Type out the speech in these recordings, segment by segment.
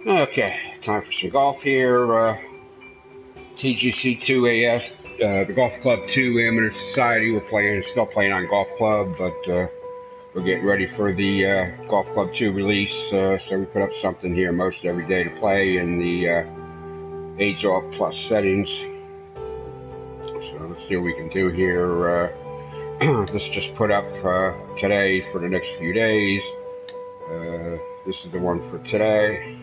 Okay, time for some golf here. TGC 2AS, the Golf Club 2 Amateur Society. Still playing on Golf Club, but we're getting ready for the Golf Club 2 release. So we put up something here most every day to play in the age off plus settings. So let's see what we can do here. This just put up today for the next few days. This is the one for today.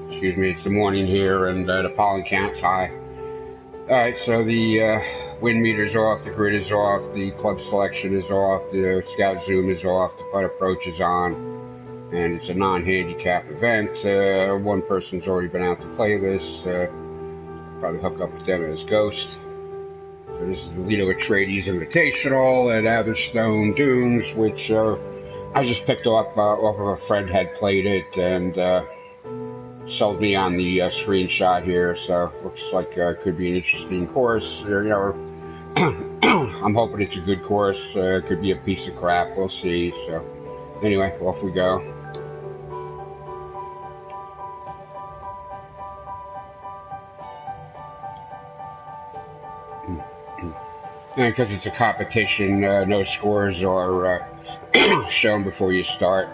Excuse me, it's the morning here, and the pollen count's high. Alright, so the wind meter's off, the grid is off, the club selection is off, the scout zoom is off, the putt approach is on, and it's a non-handicap event. One person's already been out to play this. Probably hook up with them as Ghost. So this is the Lido Atreides Invitational at Atherstone Dunes, which I just picked up off of a friend had played it, and sold me on the screenshot here, so looks like could be an interesting course. I'm hoping it's a good course. Could be a piece of crap. We'll see. So anyway, off we go. And because it's a competition, no scores are shown before you start.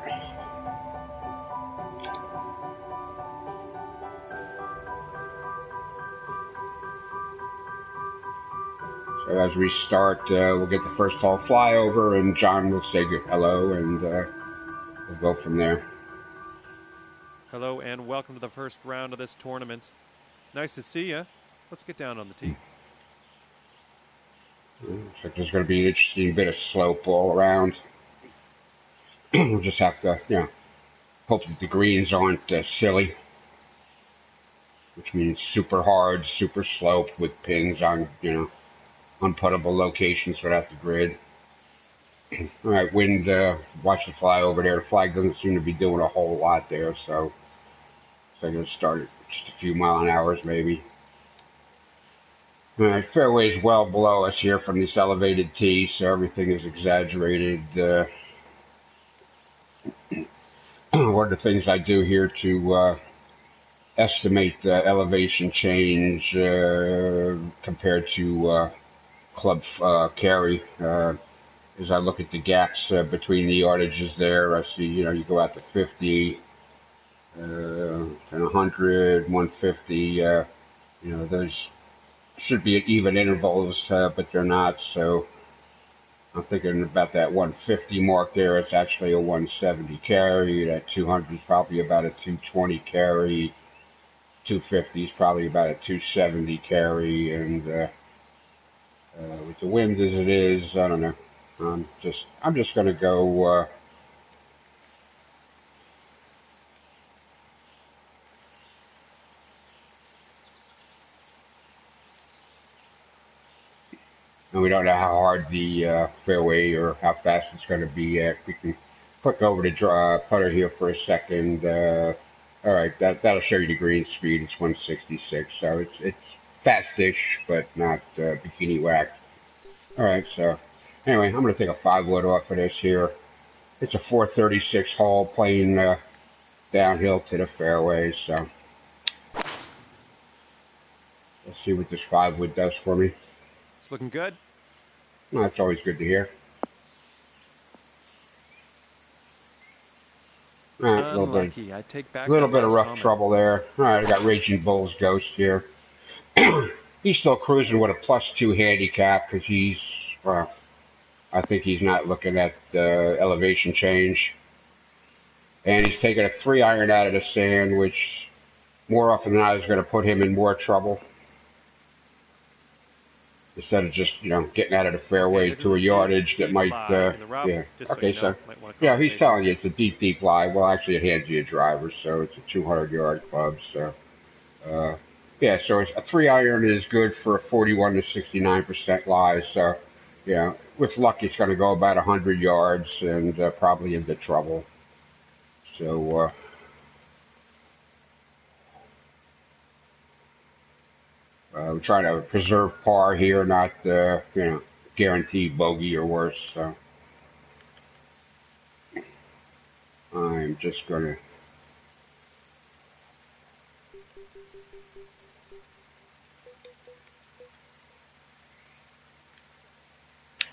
So as we start, we'll get the first hole flyover, and John will say hello, and we'll go from there. Hello and welcome to the first round of this tournament. Nice to see you. Let's get down on the tee. Looks like there's going to be an interesting bit of slope all around. We'll just have to, hope that the greens aren't silly, which means super hard, super sloped with pins on, unputtable locations without the grid. All right, wind, watch the fly over there. The flag doesn't seem to be doing a whole lot there, so I'm going to start at just a few mile an hour maybe. All right, fairway is well below us here from this elevated tee, so everything is exaggerated. One of the things I do here to estimate the elevation change compared to club carry is I look at the gaps between the yardages there. I see, you go out to 50 and 100, 150. Those should be at even intervals, but they're not. So I'm thinking about that 150 mark there. It's actually a 170 carry. That 200 is probably about a 220 carry. 250 is probably about a 270 carry, and with the wind as it is, I don't know. I'm just gonna go. And we don't know how hard the fairway or how fast it's going to be yet. We can click over to putter here for a second. All right, that'll show you the green speed. It's 166, so it's fastish, but not bikini whack. All right, so anyway, I'm going to take a 5-wood off of this here. It's a 436 hole playing downhill to the fairway, so let's see what this 5-wood does for me. It's looking good. Well, that's always good to hear. All right, Unlucky. I take back a little that bit of last rough comment. trouble there. All right, I got Raging Bull's Ghost here. He's still cruising with a +2 handicap because he's, well, I think he's not looking at the elevation change. And he's taking a 3-iron out of the sand, which more often than not is going to put him in more trouble. Instead of just, getting out of the fairway to a yardage that might, yeah. Okay, so, yeah, he's telling you it's a deep, deep lie. Well, actually, it hands you a driver, so it's a 200-yard club, so, yeah, so a 3-iron is good for a 41 to 69% lie, so, yeah, with luck, it's going to go about 100 yards and probably into trouble. So, we're trying to preserve par here, not, guarantee bogey or worse. So. I'm just going to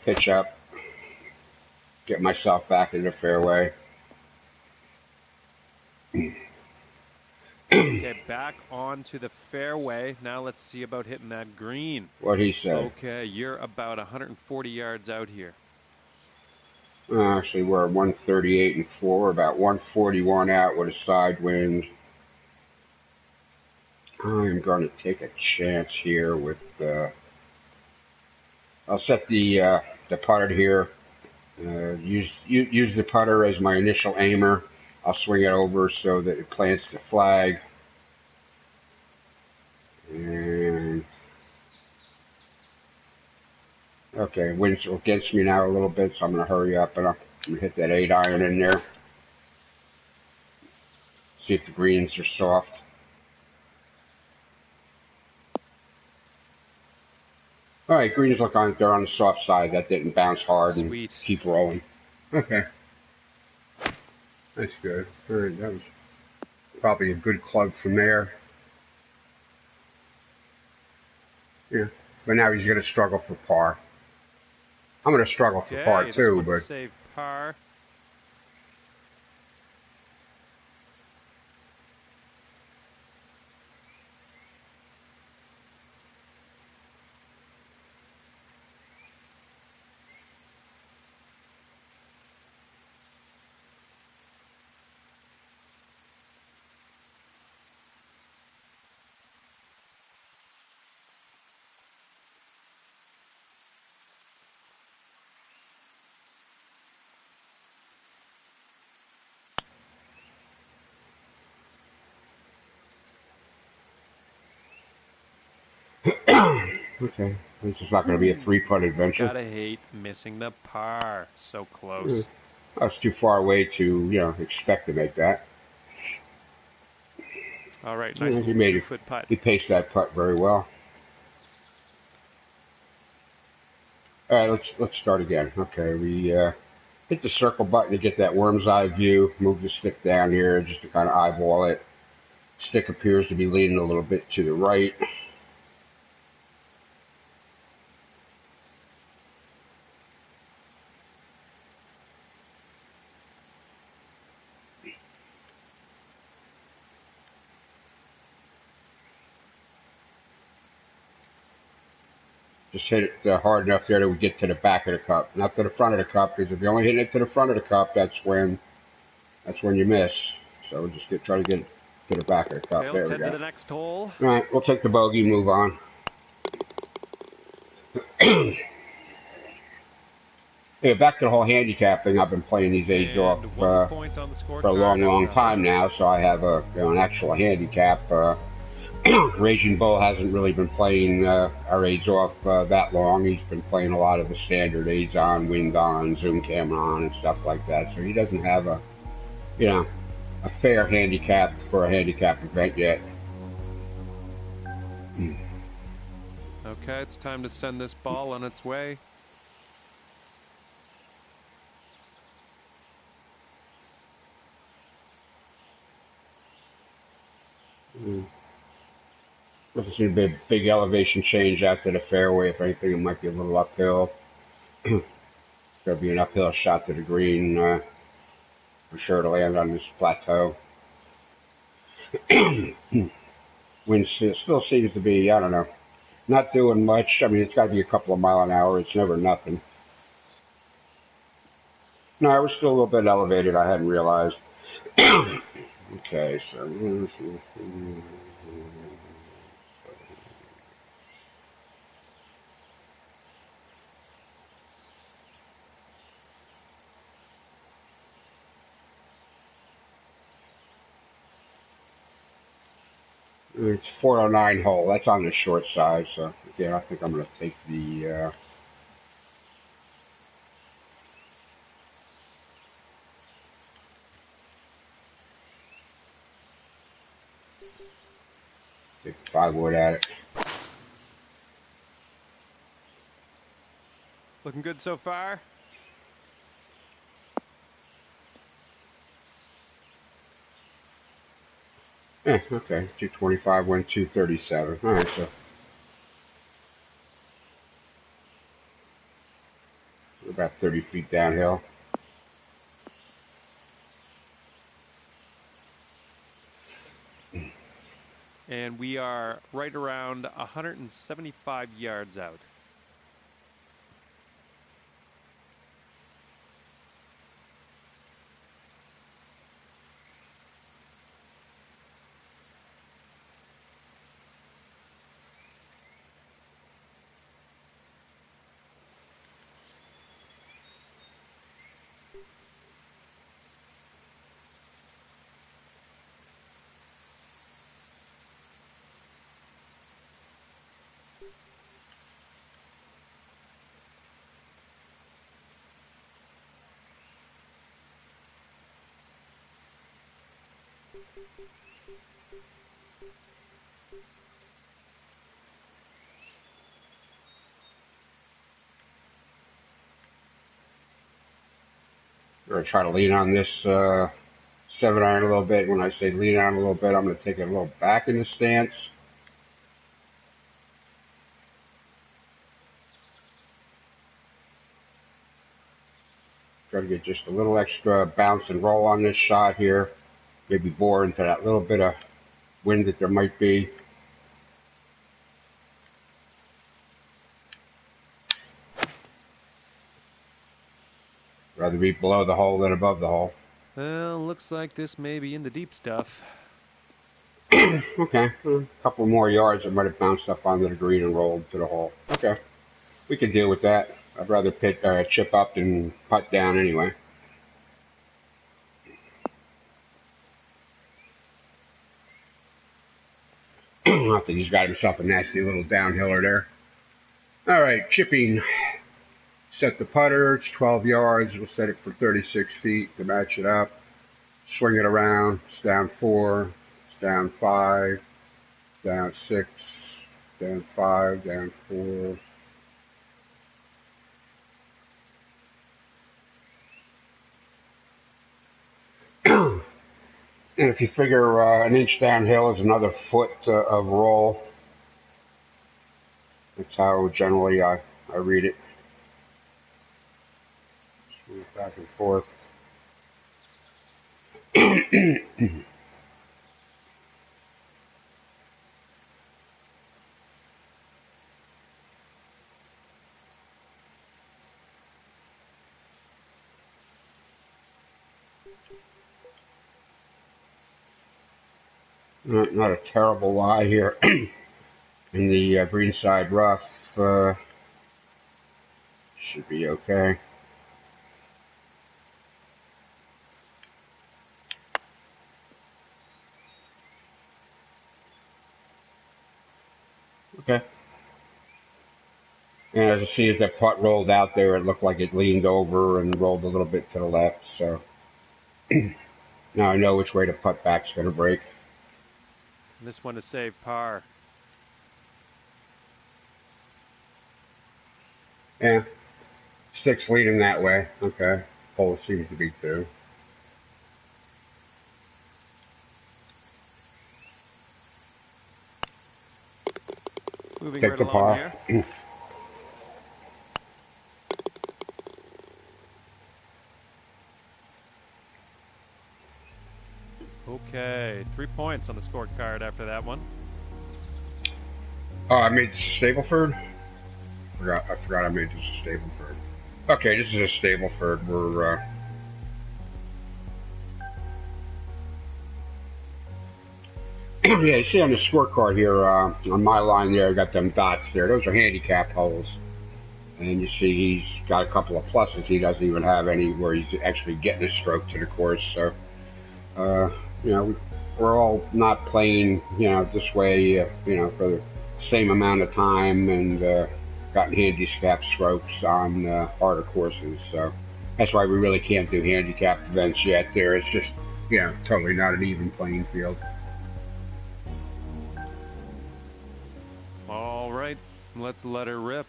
pitch up, get myself back in the fairway. Okay, back onto the fairway. Now let's see about hitting that green. What'd he say? Okay, you're about 140 yards out here. Actually, we're 138 and 4, about 141 out with a side wind. I'm going to take a chance here with. I'll set the putter here. Use the putter as my initial aimer. I'll swing it over so that it plants the flag. And okay, wind's against me now a little bit, so I'm going to hurry up and I'm going to hit that 8-iron in there. See if the greens are soft. All right, greens look like they're on the soft side. That didn't bounce hard and Sweet. keep rolling. Okay, that's good. All right, that was probably a good club from there. Yeah, but now he's going to struggle for par. I'm going to struggle for par Okay, this too, one's but saved par. okay, this is not going to be a 3-putt adventure. Gotta hate missing the par. So close. That's too far away to expect to make that. All right, nice He little made it. 2-foot putt. He paced that putt very well. All right, let's start again. Okay, we hit the circle button to get that worm's eye view. Move the stick down here just to kind of eyeball it. Stick appears to be leaning a little bit to the right. Just hit it hard enough there that we get to the back of the cup, not to the front of the cup. Because if you're only hitting it to the front of the cup, that's when you miss. So just try to get it to the back of the cup. Okay, There let's we head go. to the next hole. All right, we'll take the bogey, move on. Yeah, back to the whole handicap thing. I've been playing these aids off And 1 point on the for a scorecard. long time now, so I have an actual handicap. Raging Bull hasn't really been playing our aids off that long. He's been playing a lot of the standard aids on, wind on, zoom camera on, and stuff like that. So he doesn't have a fair handicap for a handicap event yet. Okay, it's time to send this ball on its way. Doesn't seem to be a big elevation change out to the fairway. If anything, it might be a little uphill. There'll be an uphill shot to the green. For sure to land on this plateau. Wind still seems to be, I don't know, not doing much. I mean, it's got to be a couple of miles an hour. It's never nothing. No, I was still a little bit elevated. I hadn't realized. Okay, so it's 409 hole. That's on the short side. So again, I think I'm going to take the. Take the 5-wood at it. Looking good so far. Yeah, okay. 225 went 237. All right, so we're about 30 feet downhill. And we are right around 175 yards out. We're going to try to lean on this 7-iron a little bit. When I say lean on a little bit, I'm going to take it a little back in the stance. Try to get just a little extra bounce and roll on this shot here. Maybe bore into that little bit of wind that there might be. Rather be below the hole than above the hole. Well, looks like this may be in the deep stuff. Okay, a couple more yards, it might have bounced up onto the green and rolled to the hole. Okay, we can deal with that. I'd rather chip up than putt down anyway. I think he's got himself a nasty little downhiller there. All right, chipping. Set the putter. It's 12 yards. We'll set it for 36 feet to match it up. Swing it around. It's down 4. It's down 5. Down 6. Down 5. Down 4. And if you figure an inch downhill is another foot of roll, that's how generally I read it. Swing it back and forth. Not a terrible lie here in the greenside rough. Should be okay. Okay. And as you see, as that putt rolled out there, it looked like it leaned over and rolled a little bit to the left. So now I know which way the putt back's going to break. And this one to save par. Yeah. Stick's leading that way. Okay. Hole seems to be too. Moving Take right the along par. here. Okay, 3 points on the scorecard after that one. Oh, I made this a Stableford? I forgot I made this a Stableford. Okay, this is a Stableford. We're yeah, you see on the scorecard here, on my line there, I got them dots there. Those are handicap holes. And you see he's got a couple of pluses. He doesn't even have any where he's actually getting a stroke to the course. So, you know, we're all not playing, you know, this way, you know, for the same amount of time and gotten handicap strokes on harder courses. So that's why we really can't do handicap events yet. There, it's just, you know, totally not an even playing field. All right, let's let her rip.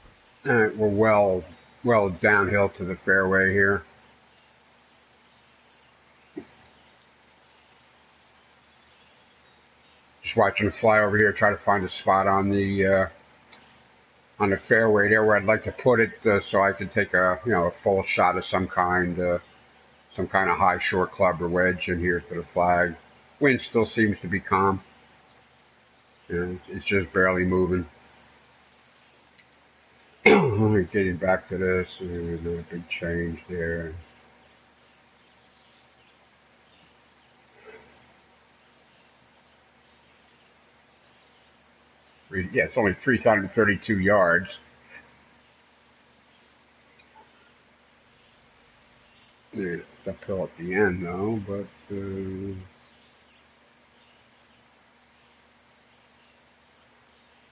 All right, we're well downhill to the fairway here. Just watching it fly over here, try to find a spot on the fairway there where I'd like to put it, so I can take a full shot of some kind of high short club or wedge in here to the flag. Wind still seems to be calm. It's just barely moving. Getting back to this, there's a big change there. Yeah, it's only 332 yards. There's uphill at the end, though, but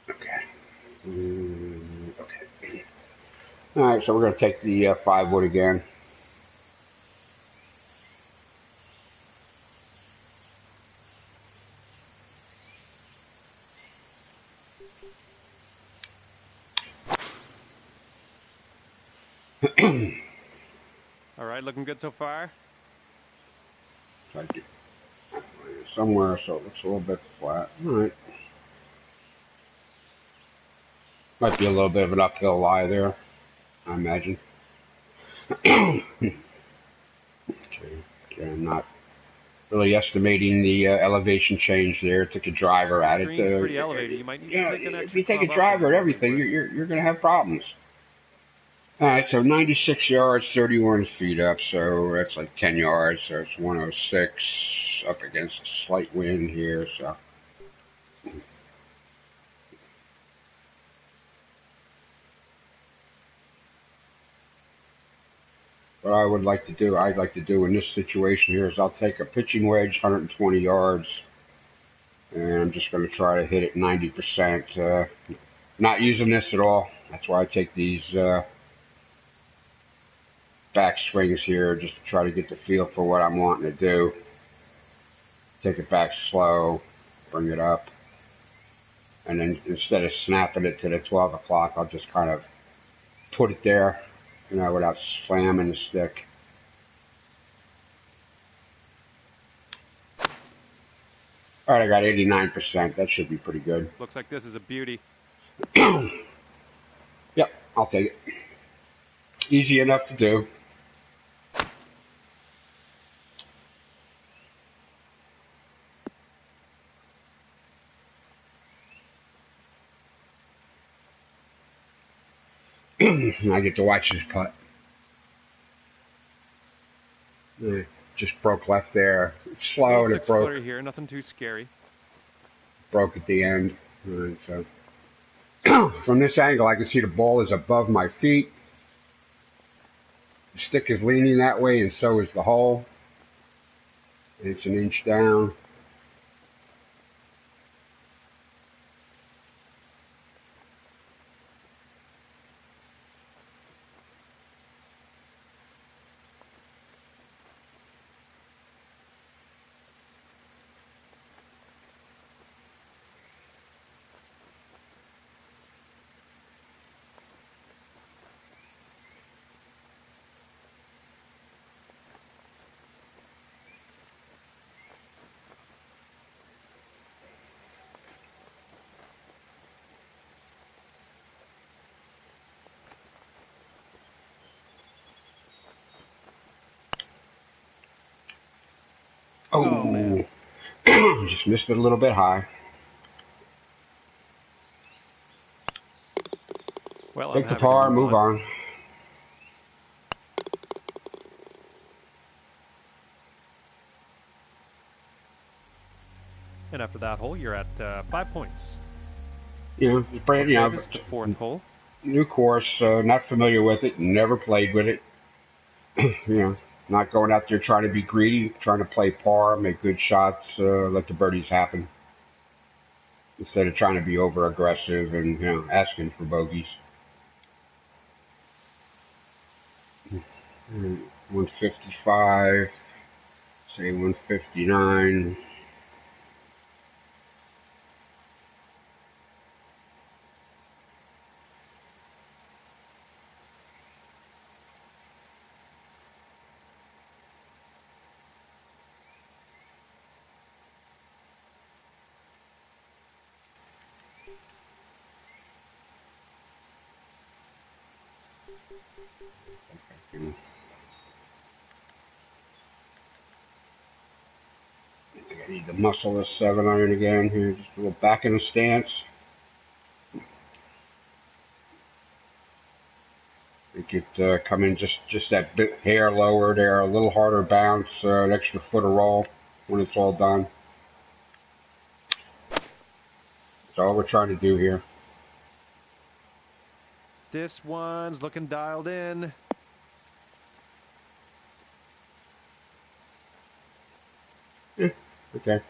okay. Okay. All right, so we're going to take the 5 wood again. All right, looking good so far. Try to get somewhere so it looks a little bit flat. All right. Might be a little bit of an uphill lie there, I imagine. Okay. I'm not really estimating the elevation change there. Took a driver at it. Green's pretty elevated. You might need to take an If extra you take a club up there driver at probably everything, would. you're going to have problems. All right, so 96 yards, 31 feet up, so that's like 10 yards. So it's 106 up against a slight wind here. So what I'd like to do in this situation here is I'll take a pitching wedge, 120 yards, and I'm just going to try to hit it 90%. Not using this at all. That's why I take these back swings here, just to try to get the feel for what I'm wanting to do. Take it back slow, bring it up, and then instead of snapping it to the 12 o'clock, I'll just kind of put it there, without slamming the stick. All right, I got 89%. That should be pretty good. Looks like this is a beauty. Yep, I'll take it. Easy enough to do. I get to watch this putt. Just broke left there. It's slow, and it broke. Footer here, nothing too scary. Broke at the end. Right, so from this angle, I can see the ball is above my feet. The stick is leaning that way, and so is the hole. It's an inch down. Oh man. Just missed it a little bit high. Well, I'm Take the happy to par, move move on. on. And after that hole, you're at 5 points. Yeah, Okay, this is the 4th hole. New course, not familiar with it, never played with it. Not going out there trying to be greedy, trying to play par, make good shots, let the birdies happen. Instead of trying to be over aggressive and, asking for bogeys. 155, say 159. I think I need to muscle this 7-iron again here. Just a little back in the stance. Make it come in just that bit hair lower there, a little harder bounce, an extra foot of roll when it's all done. That's all we're trying to do here. This one's looking dialed in. Okay.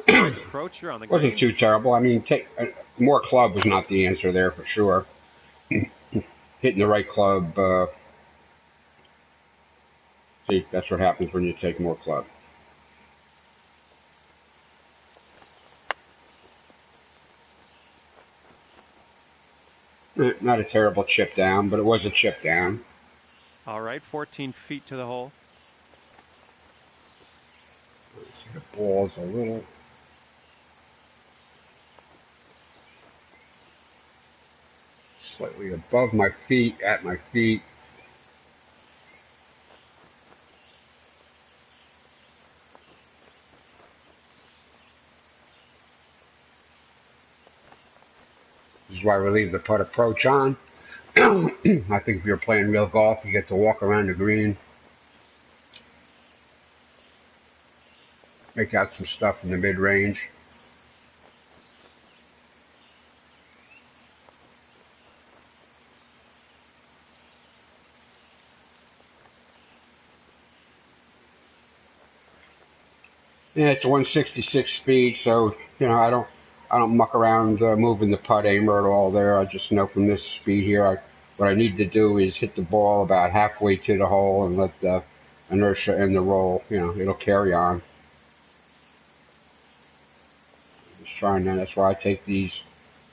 Nice approach. You're on the green. Wasn't too terrible. I mean, more club was not the answer there for sure. Hitting the right club. See, that's what happens when you take more club. Not a terrible chip down, but it was a chip down. All right, 14 feet to the hole. Let's see, the ball's a little... slightly above my feet, at my feet. This is why we leave the putt approach on. I think if you're playing real golf, you get to walk around the green. Make out some stuff in the mid-range. Yeah, it's a 166 speed, so I don't muck around moving the putt aimer at all there. I just know from this speed here, what I need to do is hit the ball about halfway to the hole and let the inertia and the roll, it'll carry on. Just trying that. That's why I take these,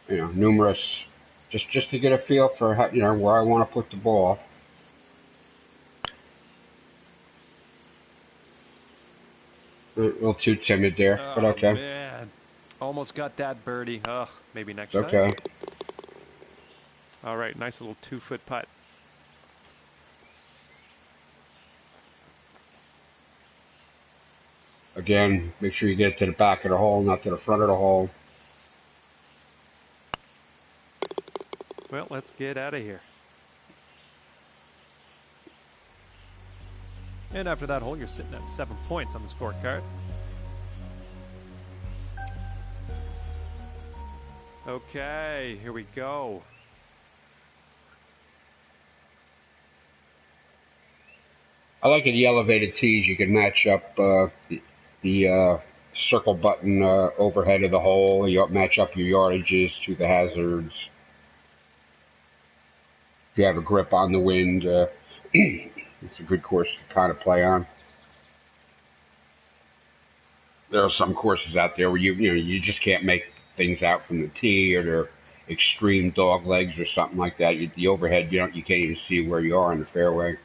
numerous, just to get a feel for how, where I want to put the ball. A little too timid there, but okay. Man. Almost got that birdie. Ugh, maybe next time. Okay. All right, nice little 2-foot putt. Again, make sure you get it to the back of the hole, not to the front of the hole. Well, let's get out of here. And after that hole, you're sitting at 7 points on the scorecard. Okay, here we go. I like the elevated tees. You can match up the circle button overhead of the hole. You match up your yardages to the hazards. If you have a grip on the wind, it's a good course to kind of play on. There are some courses out there where you just can't make things out from the tee, or they're extreme dog legs or something like that. The overhead, you can't even see where you are in the fairway.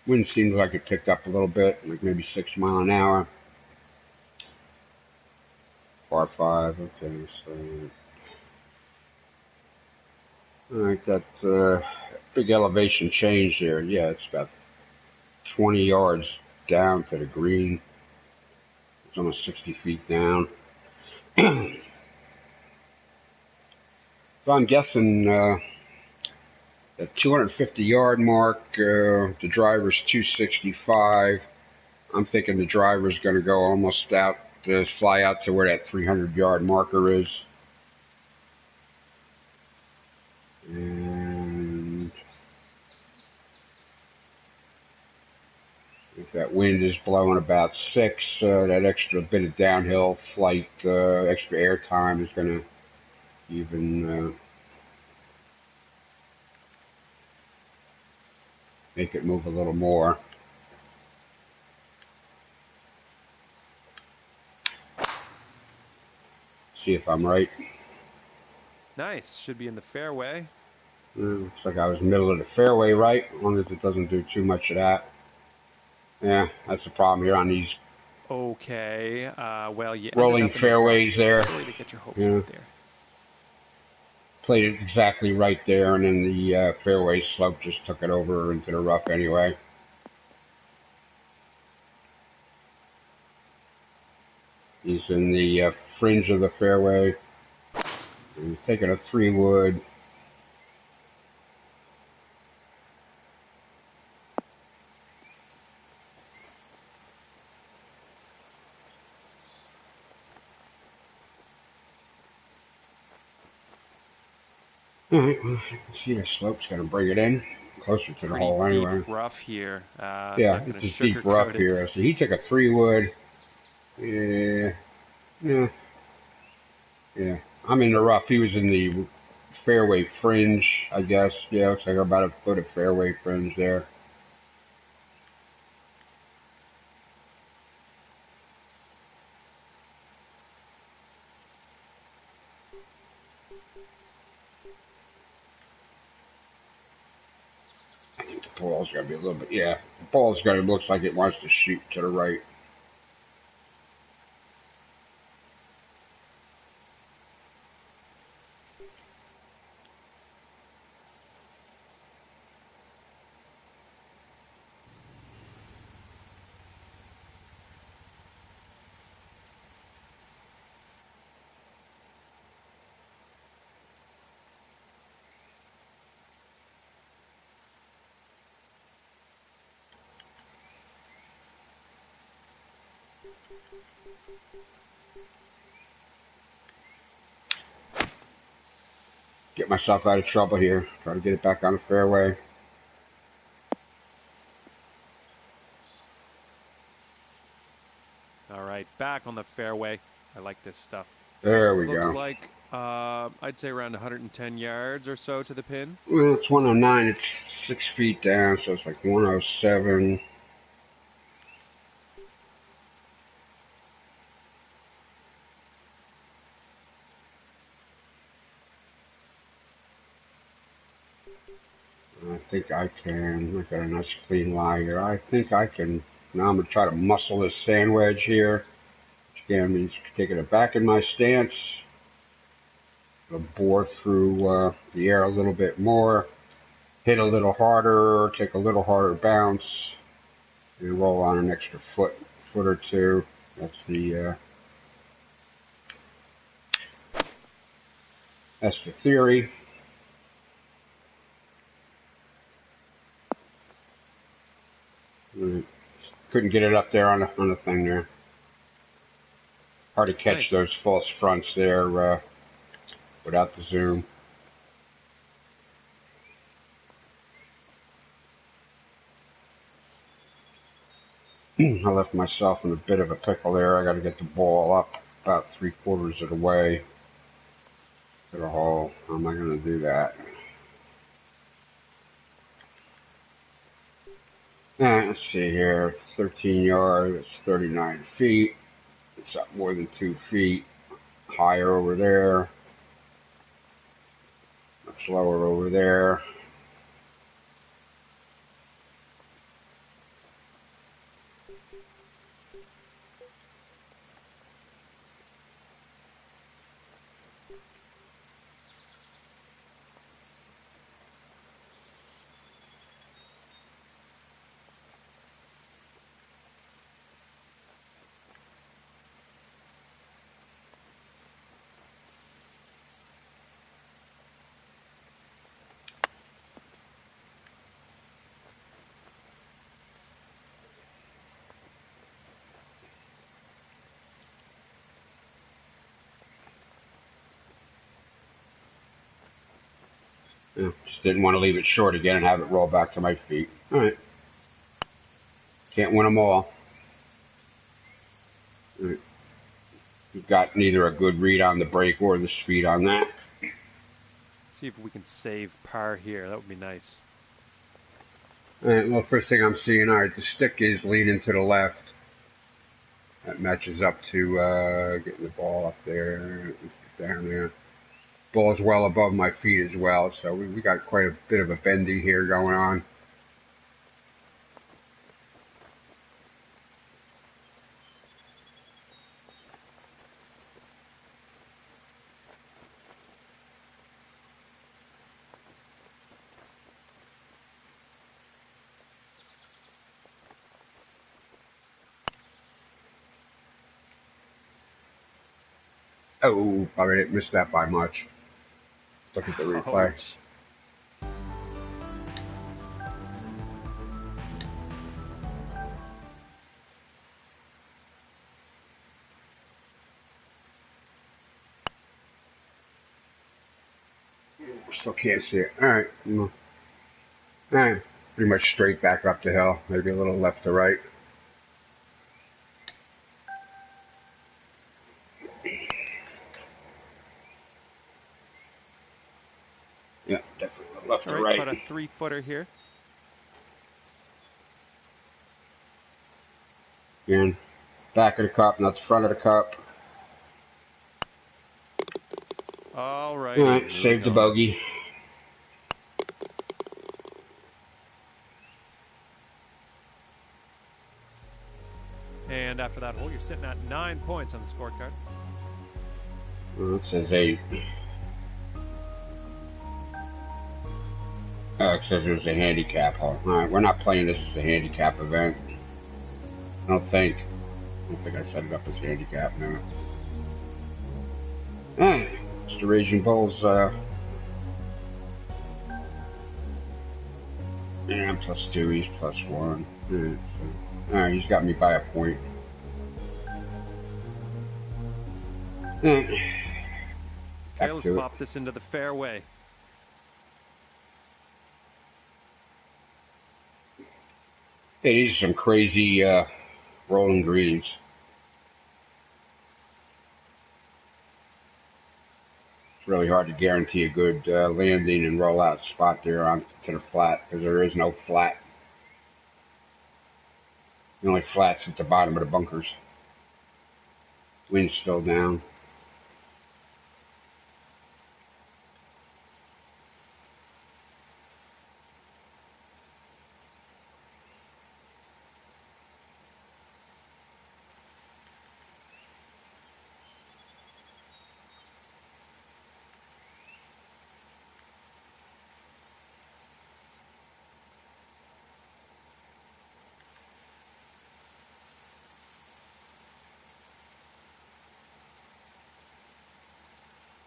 Wind seems like it picked up a little bit, like maybe 6 miles an hour. Par 5, okay, so alright, that big elevation change there. Yeah, it's about 20 yards down to the green. It's almost 60 feet down. So I'm guessing the 250-yard mark, the driver's 265. I'm thinking the driver's going to go almost out, fly out to where that 300-yard marker is. And if that wind is blowing about 6, that extra bit of downhill flight, extra air time is going to even make it move a little more. See if I'm right. Nice. Should be in the fairway. Looks like I was middle of the fairway right, as long as it doesn't do too much of that. Yeah, that's the problem here on these well, you rolling fairways there. Sorry to get your hopes up there. played it exactly right there, and then the fairway slope just took it over into the rough anyway. He's in the fringe of the fairway. And he's taking a 3-wood. Alright, well, you can see the slope's going to bring it in closer to the Pretty hole deep anyway. rough here. Yeah, Not going it's to just deep rough sugarcoat it. here. So he took a 3-wood. Yeah, yeah, yeah. I'm in the rough. He was in the fairway fringe, I guess. Yeah, looks like about a foot of fairway fringe there. I think the ball's going to be a little bit, yeah. The ball's going to, looks like it wants to shoot to the right. Get myself out of trouble here. Try to get it back on the fairway. All right, back on the fairway. I like this stuff. There we Looks go. like I'd say around 110 yards or so to the pin. Well, it's 109. It's 6 feet down, so it's like 107. I think I can. I got a nice clean lie here. I think I can. Now I'm going to try to muscle this sand wedge here. Which again means taking it back in my stance. I'll bore through the air a little bit more. Hit a little harder. Take a little harder bounce. And roll on an extra foot or two. That's the theory. Couldn't get it up there on the thing there. Hard to catch Nice. those false fronts there without the zoom. I left myself in a bit of a pickle there. I got to get the ball up about 3/4 of the way to the hole. How am I going to do that? Let's see here. 13 yards. It's 39 feet. It's up more than 2 feet. Higher over there. Much lower over there. Yeah, just didn't want to leave it short again and have it roll back to my feet. All right. Can't win them all. Right. We've got neither a good read on the break or the speed on that. See if we can save par here. That would be nice. All right, well, first thing I'm seeing, all right, the stick is leaning to the left. That matches up to getting the ball up there, down there. Ball is well above my feet as well, so we got quite a bit of a bendy here going on. Oh, I didn't miss that by much. Look at the replay. Ouch. Still can't see it. All right. Pretty much straight back up the hill. Maybe a little left to right. Yeah, definitely left to right. About a 3-footer here. Again, back of the cup, not the front of the cup. All right. All right, save the bogey. And after that hole, you're sitting at 9 points on the scorecard. Well, it says 8. Oh, it says it was a handicap hole. All right, we're not playing this as a handicap event. I don't think I set it up as handicap now. It's the Raging Bulls. Yeah, I'm +2. He's +1. All right, he's got me by a point. Okay, let's pop this into the fairway. Hey, these are some crazy rolling greens. It's really hard to guarantee a good landing and rollout spot there onto the flat because there is no flat. The only flat's at the bottom of the bunkers. Wind's still down.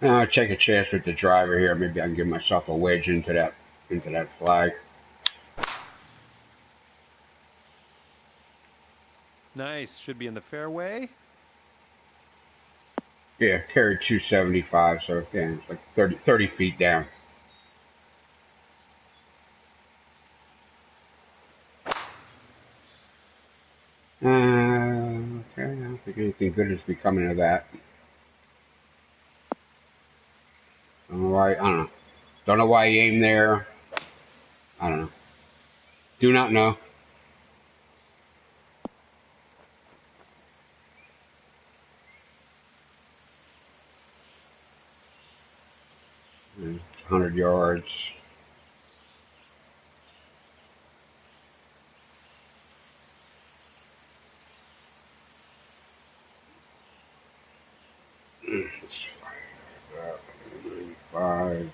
I'll take a chance with the driver here. Maybe I can give myself a wedge into that flag. Nice. Should be in the fairway. Yeah, carried 275, so yeah, it's like 30 feet down. Okay, I don't think anything good is becoming of that. I don't know. Don't know why he aimed there. I don't know. Do not know. Mm, 100 yards. Let's find that. 95.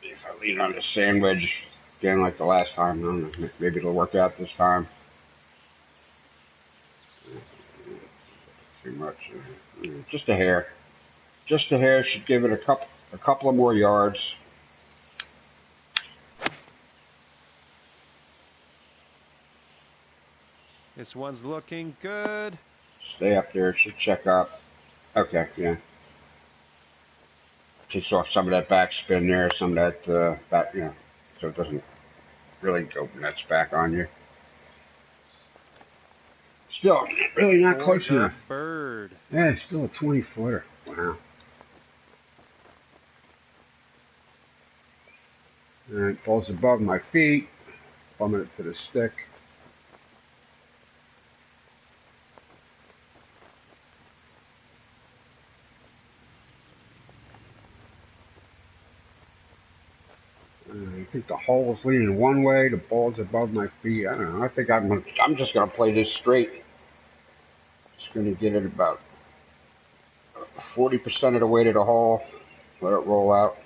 If I lean on the sand wedge again like the last time, I don't know, maybe it'll work out this time. Too much. Just a hair. Just a hair should give it a couple of more yards. This one's looking good. Stay up there. It should check up. Okay, yeah. Takes off some of that backspin there, some of that back, so it doesn't really go nuts back on you. Still, really not close enough. Bird. Yeah, it's still a 20-footer. Wow. All right, ball's above my feet. Bumming it to the stick. I think the hole's leaning one way. The ball's above my feet. I don't know. I think I'm just gonna play this straight. Just gonna get it about 40% of the way to the hole. Let it roll out.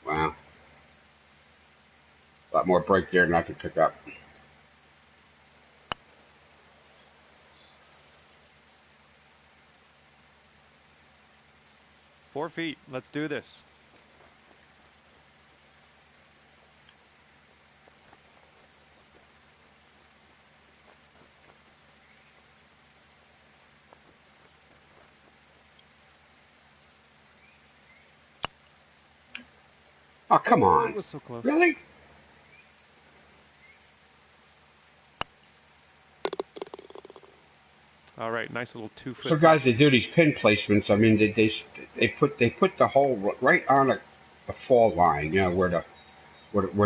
Wow. A lot more brake there than I could pick up. Four feet. Let's do this. Oh, come on. It was so close. Really? All right, nice little 2-foot. So guys, they do these pin placements. I mean, they put the hole right on a fall line. You know, where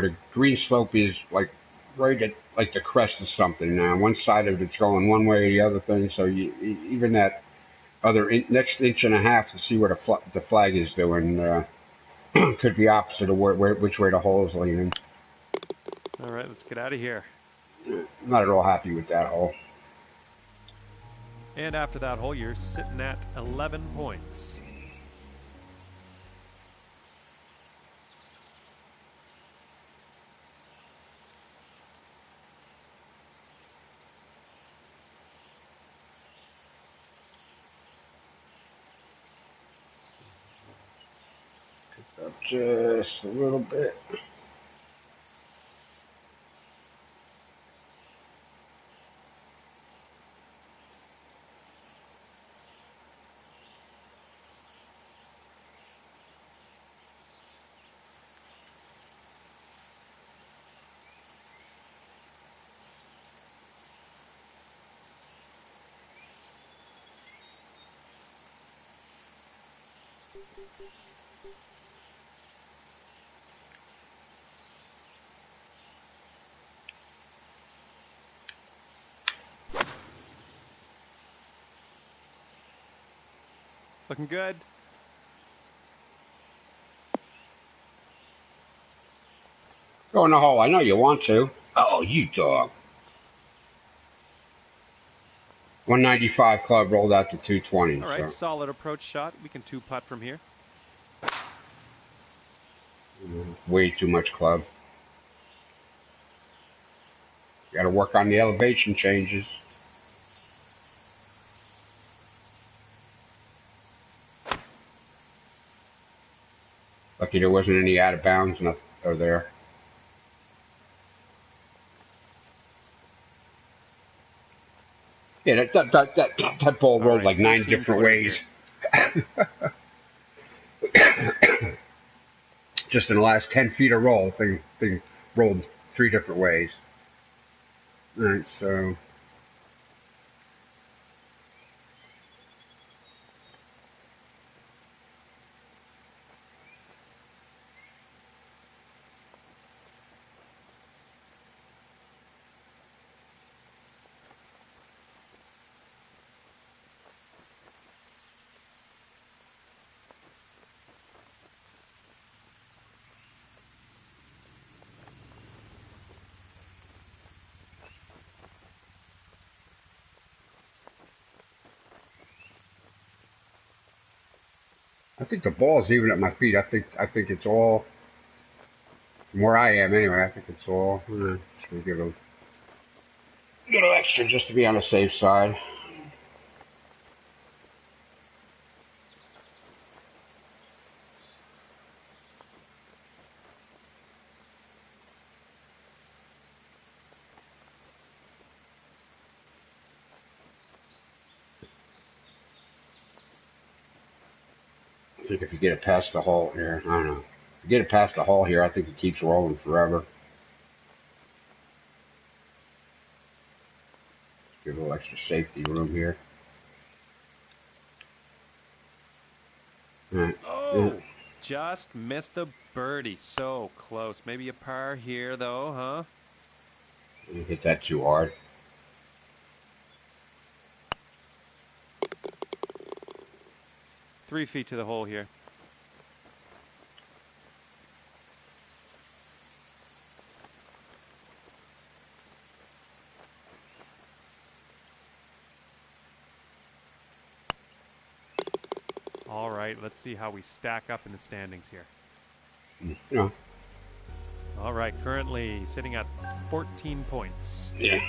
the green slope is, like right at like the crest of something. Now, one side of it's going one way, the other thing. So even that other next inch and a half to see where the flag is doing could be opposite of which way the hole is leaning. All right, let's get out of here. I'm not at all happy with that hole. And after that hole, you're sitting at 11 points. Up just a little bit. Looking good. Go in the hole. I know you want to. Oh, you dog. 195 club rolled out to 220. All right, So solid approach shot. We can 2-putt from here. way too much club. Got to work on the elevation changes. Lucky there wasn't any out of bounds or there. Yeah, that ball rolled right, like 9 different ways. Just in the last 10 feet of roll, thing rolled 3 different ways. All right, so I think the ball's even at my feet. I think it's all from where I am anyway. I think it's all. Just gonna give a little extra just to be on the safe side. I think if you get it past the hole here, I don't know. If you get it past the hole here, I think it keeps rolling forever. Give a little extra safety room here. All right. Oh, just missed the birdie. So close. Maybe a par here, though, huh? You hit that too hard. 3 feet to the hole here. All right, let's see how we stack up in the standings here. Yeah. All right, currently sitting at 14 points. Yeah.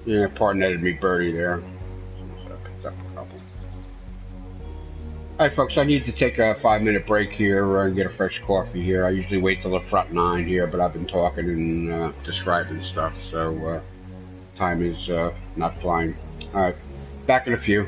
Yeah, pardon netted me birdie there. So I picked up a couple. All right, folks, I need to take a 5-minute break here and get a fresh coffee here. I usually wait till the front 9 here, but I've been talking and describing stuff, so time is not flying. All right, back in a few.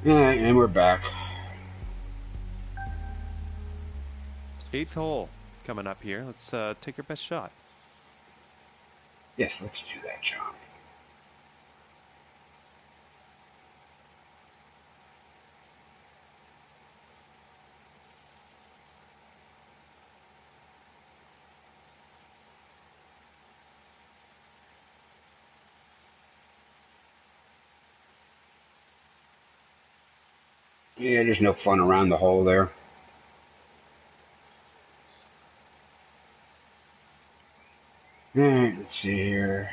Alright, and we're back. 8th hole coming up here. Let's take your best shot. Yes, let's do that, John. Yeah, there's no fun around the hole there. Alright, let's see here.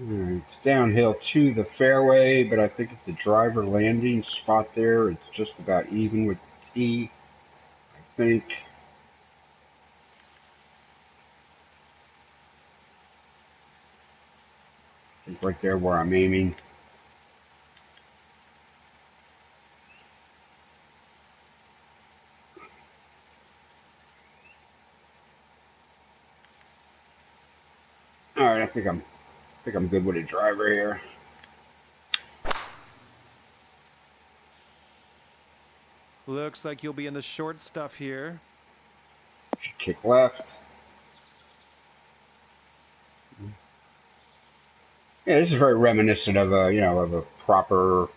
Alright, it's downhill to the fairway, but I think at the driver landing spot there, it's just about even with the tee, I think. I think right there where I'm aiming. Alright, I think I'm good with a driver here. Looks like you'll be in the short stuff here. Should kick left. Yeah, this is very reminiscent of a, of a proper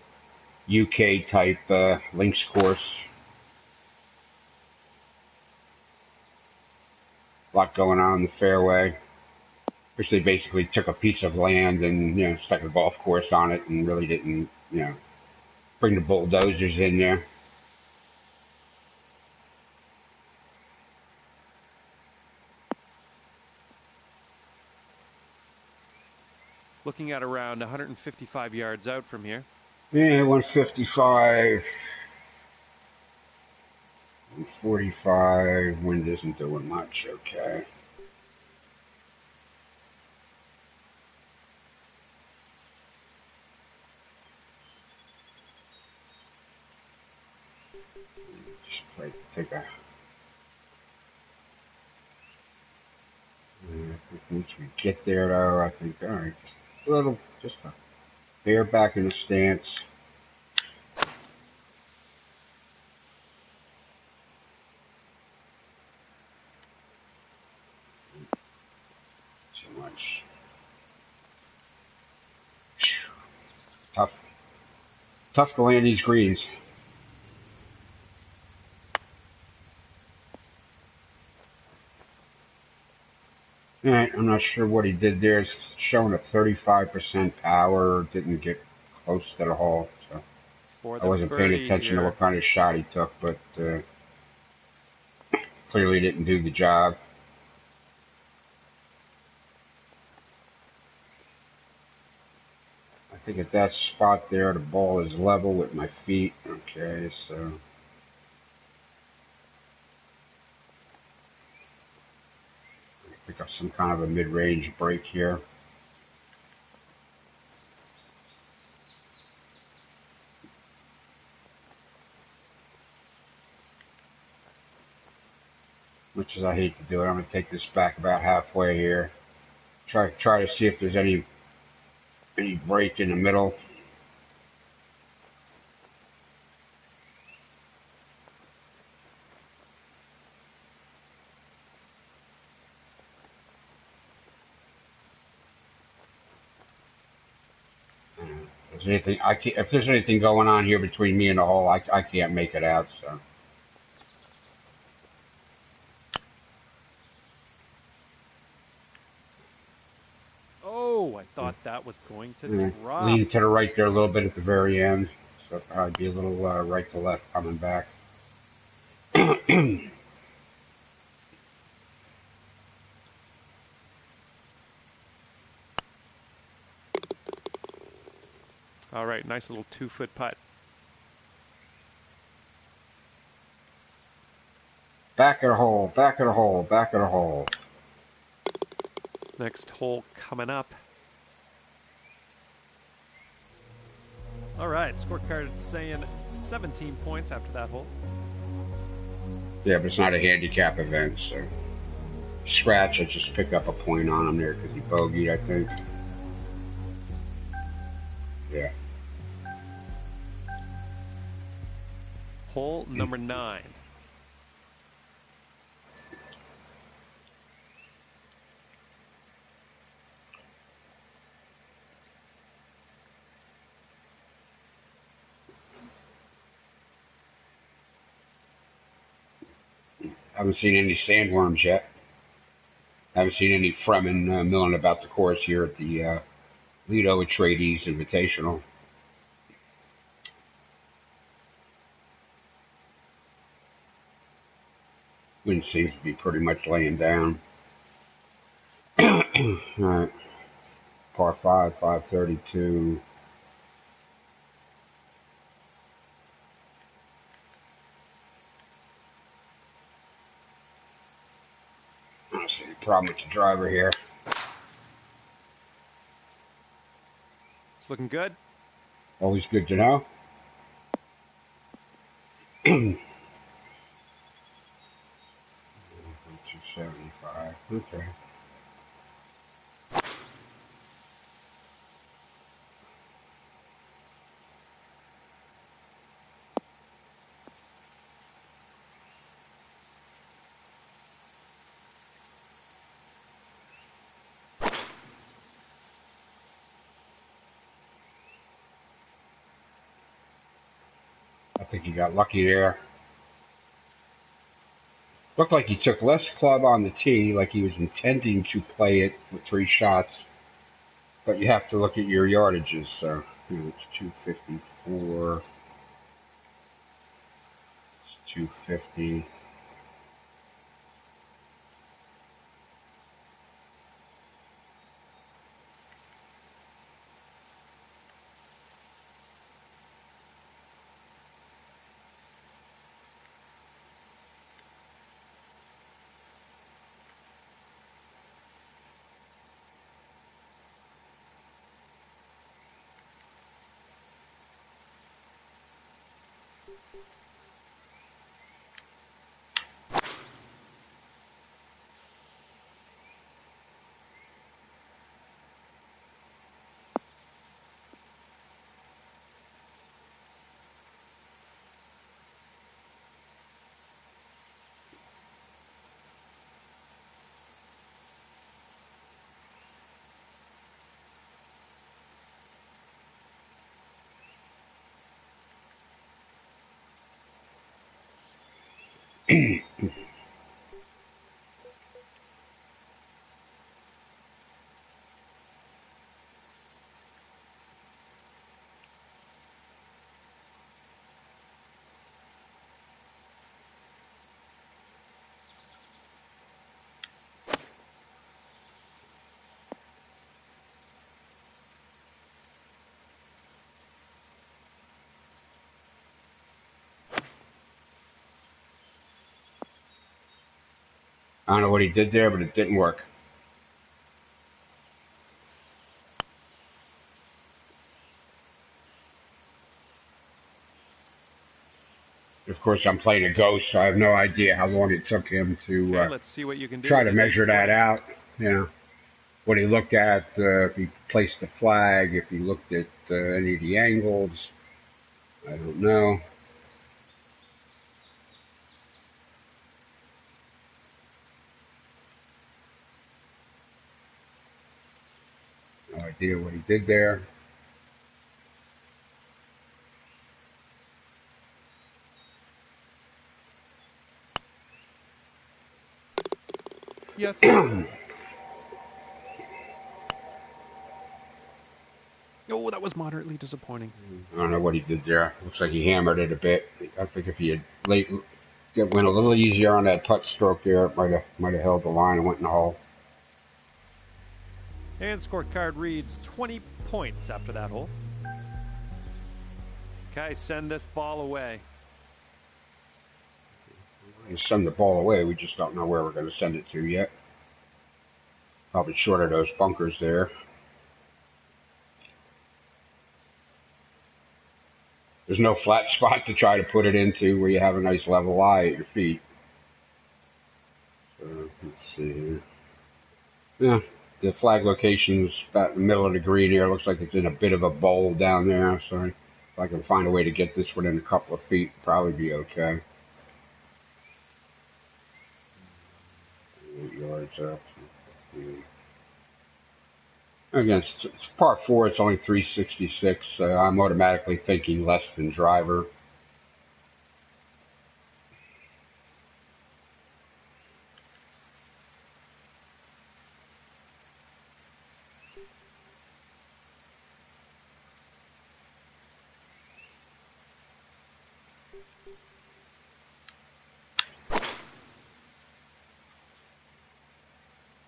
UK type links course. A lot going on in the fairway. Which they basically took a piece of land and, stuck a golf course on it and really didn't, bring the bulldozers in there. Looking at around 155 yards out from here. Yeah, 155. 145. Wind isn't doing much. Okay. Just take a. Once we get there, though, I think, all right, just a bear back in the stance. Too much. Tough to land these greens. Alright, I'm not sure what he did there. It's showing a 35% power. Didn't get close to the hole. So I wasn't paying attention to what kind of shot he took, but clearly didn't do the job. I think at that spot there, the ball is level with my feet. Okay, so pick up some kind of a mid-range break here. Much as I hate to do it, I'm going to take this back about halfway here. Try to see if there's any break in the middle. If there's anything going on here between me and the hole, I can't make it out. So. Oh, I thought that was going to drop. Lean to the right there a little bit at the very end. So I'd be a little right to left coming back. All right, nice little 2-foot putt. Back of the hole, back of the hole, back of the hole. Next hole coming up. All right, scorecard saying 17 points after that hole. Yeah, but it's not a handicap event, so scratch. I just pick up a point on him there because he bogeyed, I think. Yeah. Hole number 9. Haven't seen any sandworms yet. Haven't seen any Fremen milling about the course here at the Lido Atreides Invitational. Wind seems to be pretty much laying down. Alright. Par 5, 532. I don't see any problem with the driver here. It's looking good. Always good to know. 275. Okay. I think he got lucky there. Looked like he took less club on the tee, like he was intending to play it with 3 shots. But you have to look at your yardages. So it's 254. It's 250. I don't know what he did there, but it didn't work. Of course, I'm playing a ghost, so I have no idea how long it took him to Okay, let's see what you can do. try to measure that out. You know, what he looked at, if he placed the flag, if he looked at any of the angles. I don't know. No idea what he did there. Yes. Oh, that was moderately disappointing. I don't know what he did there. Looks like he hammered it a bit. I think if he had went a little easier on that putt stroke there, it might have held the line and went in the hole. And scorecard reads 20 points after that hole. Okay, send this ball away. We send the ball away. We just don't know where we're going to send it to yet. Probably short of those bunkers there. There's no flat spot to try to put it into where you have a nice level lie at your feet. So, let's see here. Yeah, The flag location's about in the middle of the green here. It looks like it's in a bit of a bowl down there. So if I can find a way to get this within a couple of feet, probably be okay. 8 yards up. Again, it's part 4. It's only 366. I'm automatically thinking less than driver.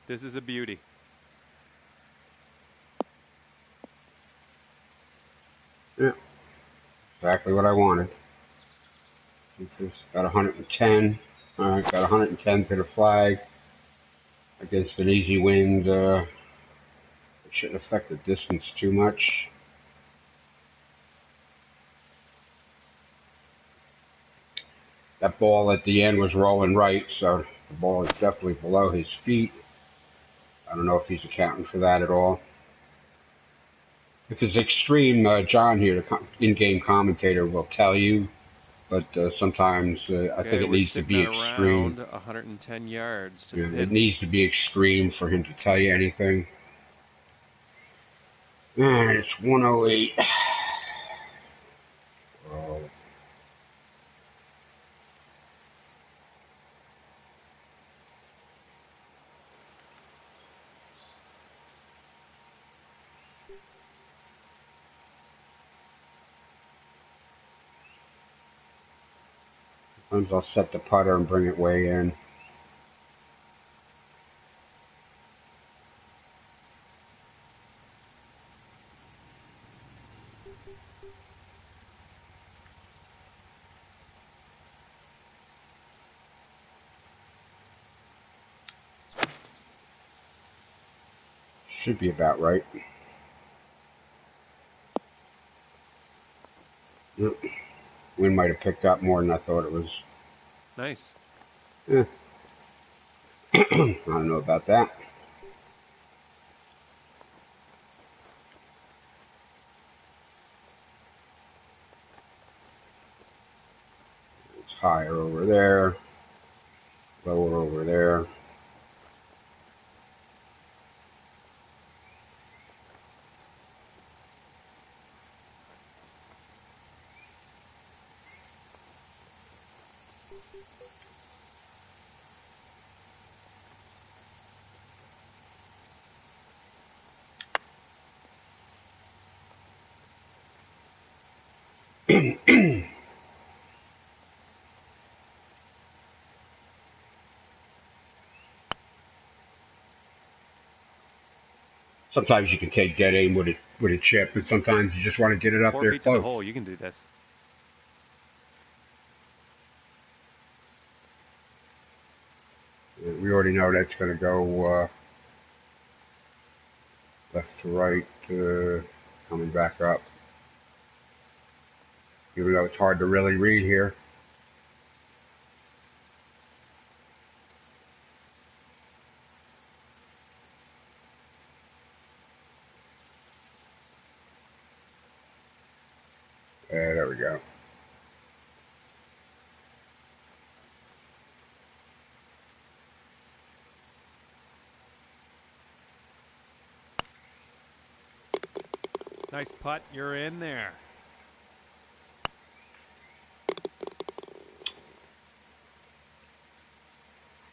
This is a beauty. Yeah, exactly what I wanted. Got 110. All right, got 110 to the flag. Against an easy wind, it shouldn't affect the distance too much. That ball at the end was rolling right, so the ball is definitely below his feet. I don't know if he's accounting for that at all. If it's extreme, John here, the in-game commentator, will tell you, but sometimes I think it we're needs to sitting be at extreme. around 110 yards to the Yeah, pin. it needs to be extreme for him to tell you anything. And it's 108. Oh. Sometimes I'll set the putter and bring it way in. Should be about right. Yep. Wind might have picked up more than I thought it was. Nice. Yeah. I don't know about that. It's higher over there, lower over there. Sometimes you can take dead aim with a chip, and sometimes you just want to get it up 4 there feet to the close. hole. You can do this. We already know that's going to go left to right, coming back up. Even though it's hard to really read here. There we go. Nice putt. You're in there.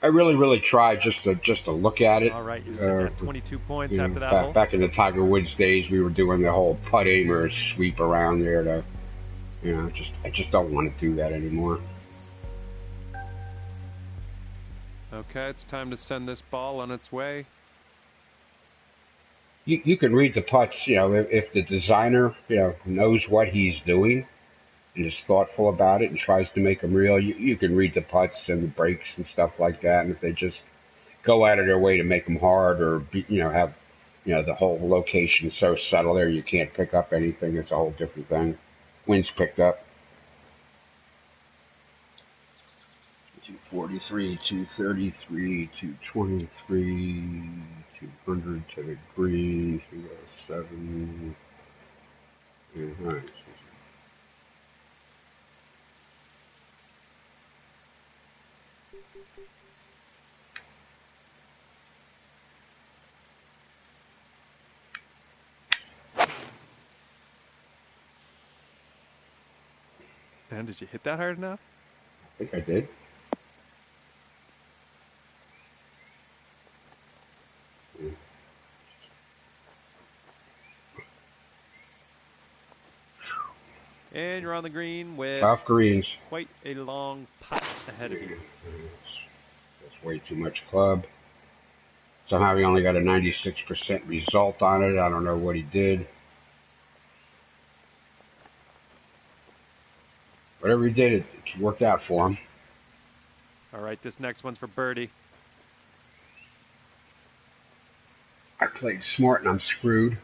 I really tried just to look at it. All right, you're sitting at 22 points after that hole. Back in the Tiger Woods days, we were doing the whole putt aim or sweep around there to, I just don't want to do that anymore. Okay, it's time to send this ball on its way. You can read the putts, if the designer, knows what he's doing and is thoughtful about it and tries to make them real, you can read the putts and the breaks and stuff like that. And if they just go out of their way to make them hard or, have, the whole location so subtle there you can't pick up anything, it's a whole different thing. Wind's picked up. 243, 233, 223, 200 to the green, 207. Yeah, all right. Man, did you hit that hard enough? I think I did. Yeah. And you're on the green with Tough greens. quite a long putt ahead of you. That's way too much club. Somehow he only got a 96% result on it. I don't know what he did. Whatever he did, it worked out for him. All right, this next one's for birdie. I played smart and I'm screwed.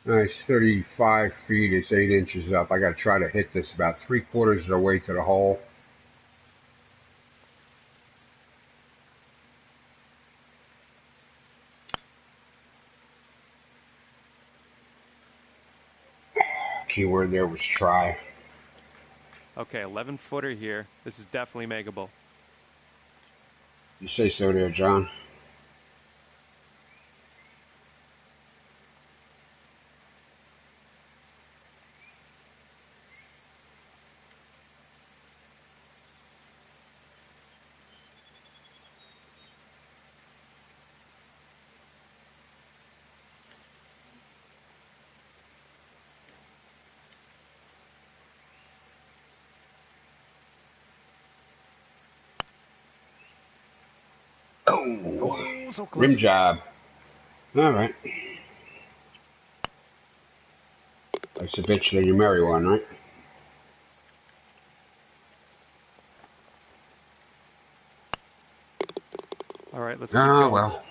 Nice, 35 feet. It's 8 inches up. I got to try to hit this about 3/4 of the way to the hole. Keyword there was try. Okay, 11-footer here. This is definitely makeable. You say so there, John. Oh, Oh, so rim close. job. All right. That's a bitch that you marry one, right? All right, let's keep Ah, going. well.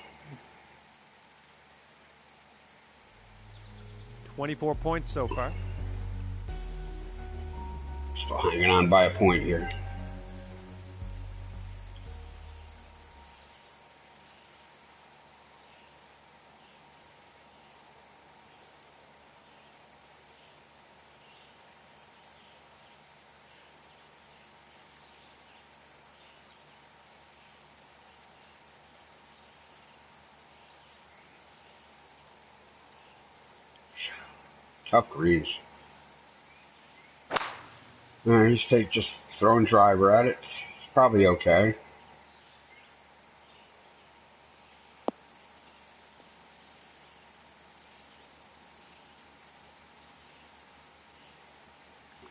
24 points so far. Still hanging on by a point here. Tough greens. All right, he's just throwing driver at it. It's probably okay.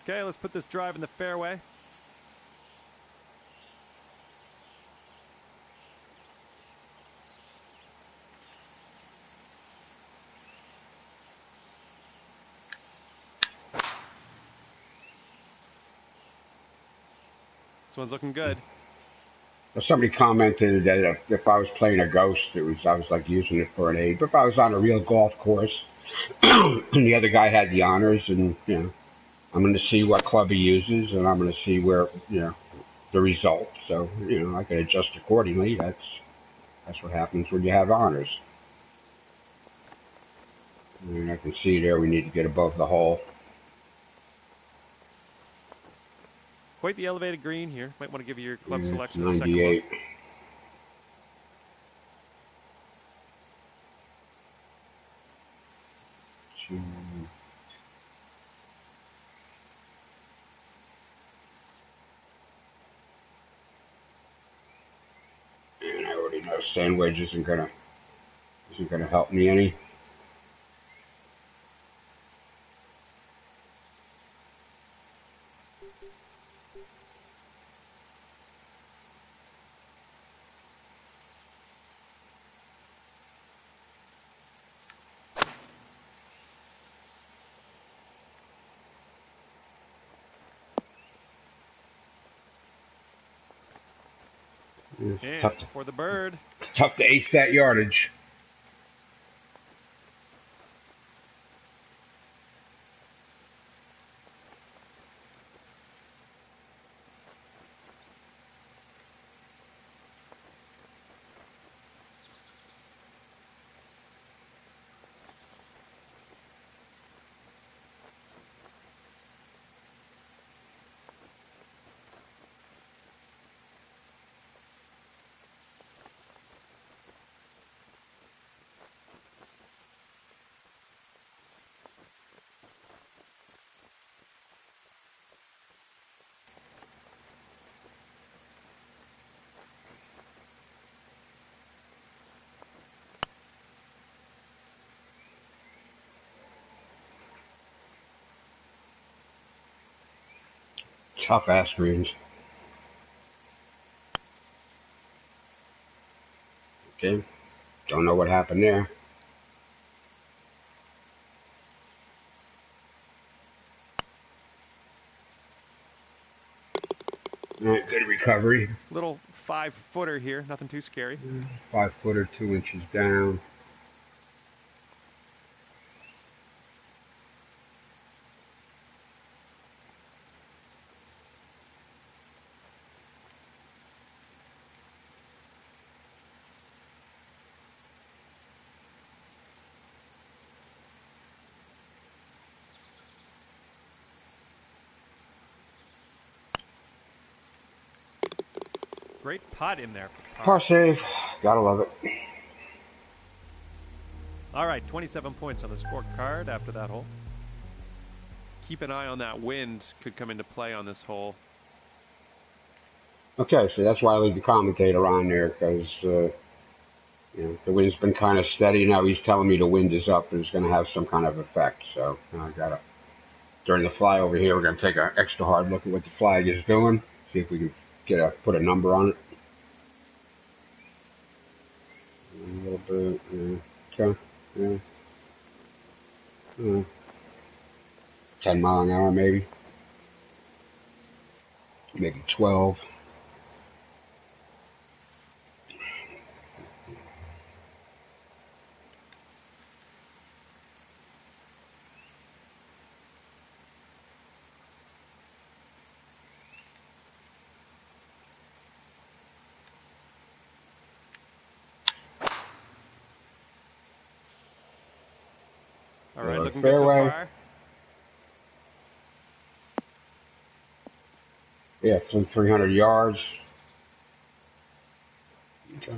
Okay, let's put this drive in the fairway. This one's looking good. Somebody commented that if I was playing a ghost, I was like using it for an aid. But if I was on a real golf course and the other guy had the honors, and I'm going to see what club he uses, and I'm going to see where the result. So I can adjust accordingly. That's what happens when you have honors. And I can see there we need to get above the hole. Quite the elevated green here. Might want to give your club Yeah, it's selection a second look. 98. And I already know sand wedge isn't gonna help me any. It's And for the bird. tough to ace that yardage. Tough ass greens. Okay, don't know what happened there. All right, good recovery. Little 5-footer here, nothing too scary. 5 footer, 2 inches down. Great putt in there for par. Par save. Gotta love it. All right, 27 points on the scorecard after that hole. Keep an eye on that wind. Could come into play on this hole. Okay, so that's why I leave the commentator on there, because the wind's been kind of steady. Now he's telling me the wind is up and it's going to have some kind of effect. So I got to, during the fly over here, we're going to take an extra hard look at what the flag is doing. See if we can put a number on it. A little bit, yeah. Okay, yeah. 10 mile an hour maybe. Maybe 12. All right, looking good so Fairway. far. Yeah, 300 yards. Okay.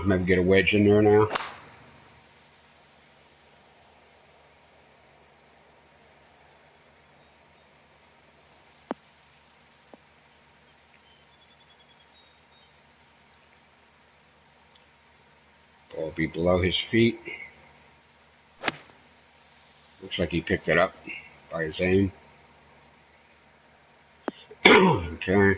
Maybe get a wedge in there now. Ball be below his feet. Looks like he picked it up by his aim. Okay. Not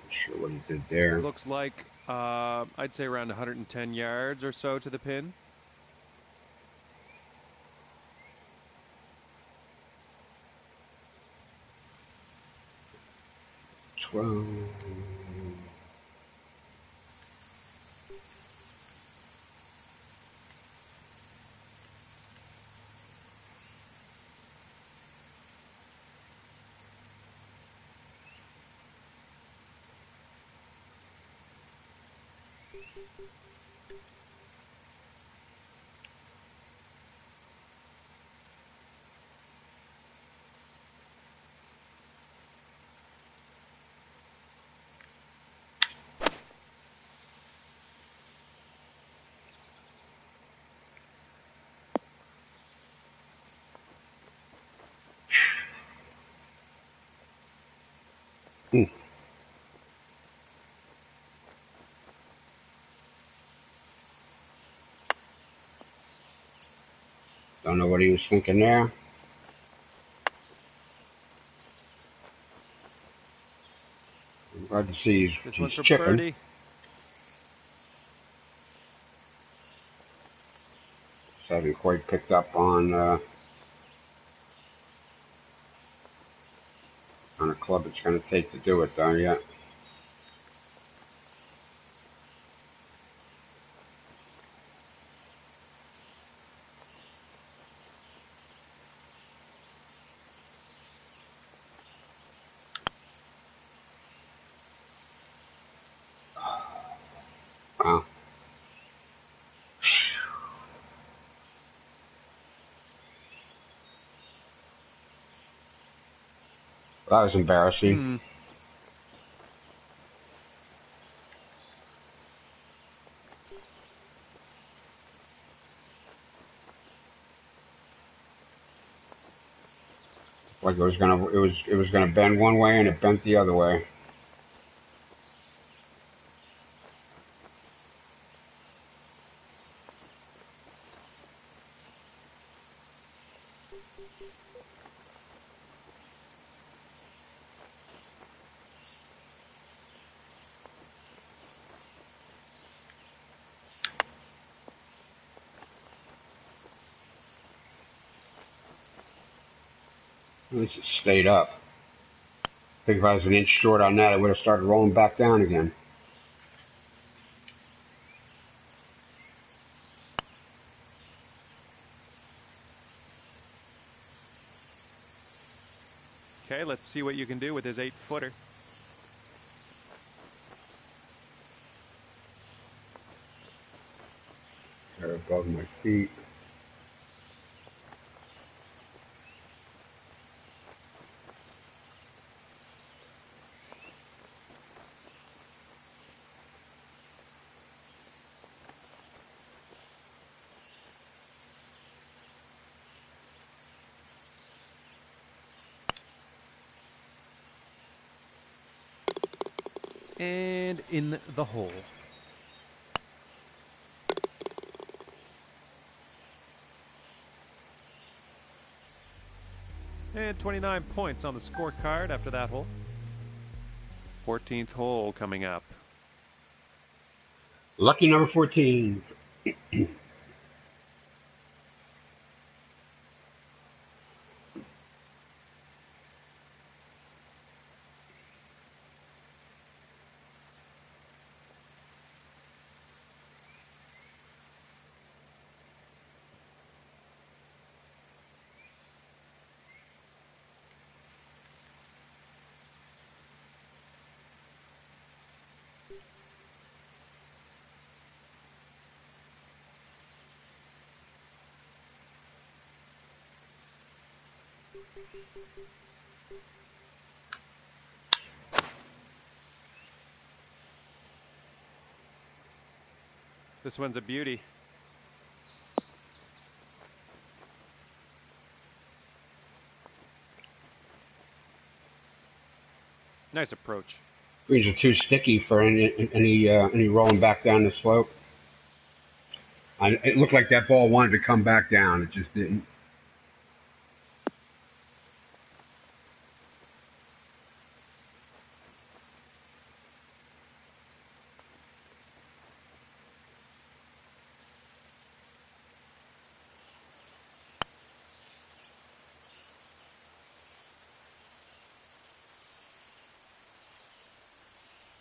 sure what he did there. Looks like I'd say around 110 yards or so to the pin. Twelve. Don't know what he was thinking there. I'm glad to see This he's one's for chipping. birdie. Just haven't quite picked up on a club it's going to take to do it though yet. That was embarrassing. Hmm. Like it was gonna bend one way and it bent the other way. At least it stayed up. I think if I was an inch short on that, it would have started rolling back down again. Okay, let's see what you can do with his 8-footer. They're above my feet. And in the hole. And 29 points on the scorecard after that hole. 14th hole coming up. Lucky number 14. This one's a beauty. Nice approach. Greens are too sticky for any rolling back down the slope. It looked like that ball wanted to come back down. It just didn't.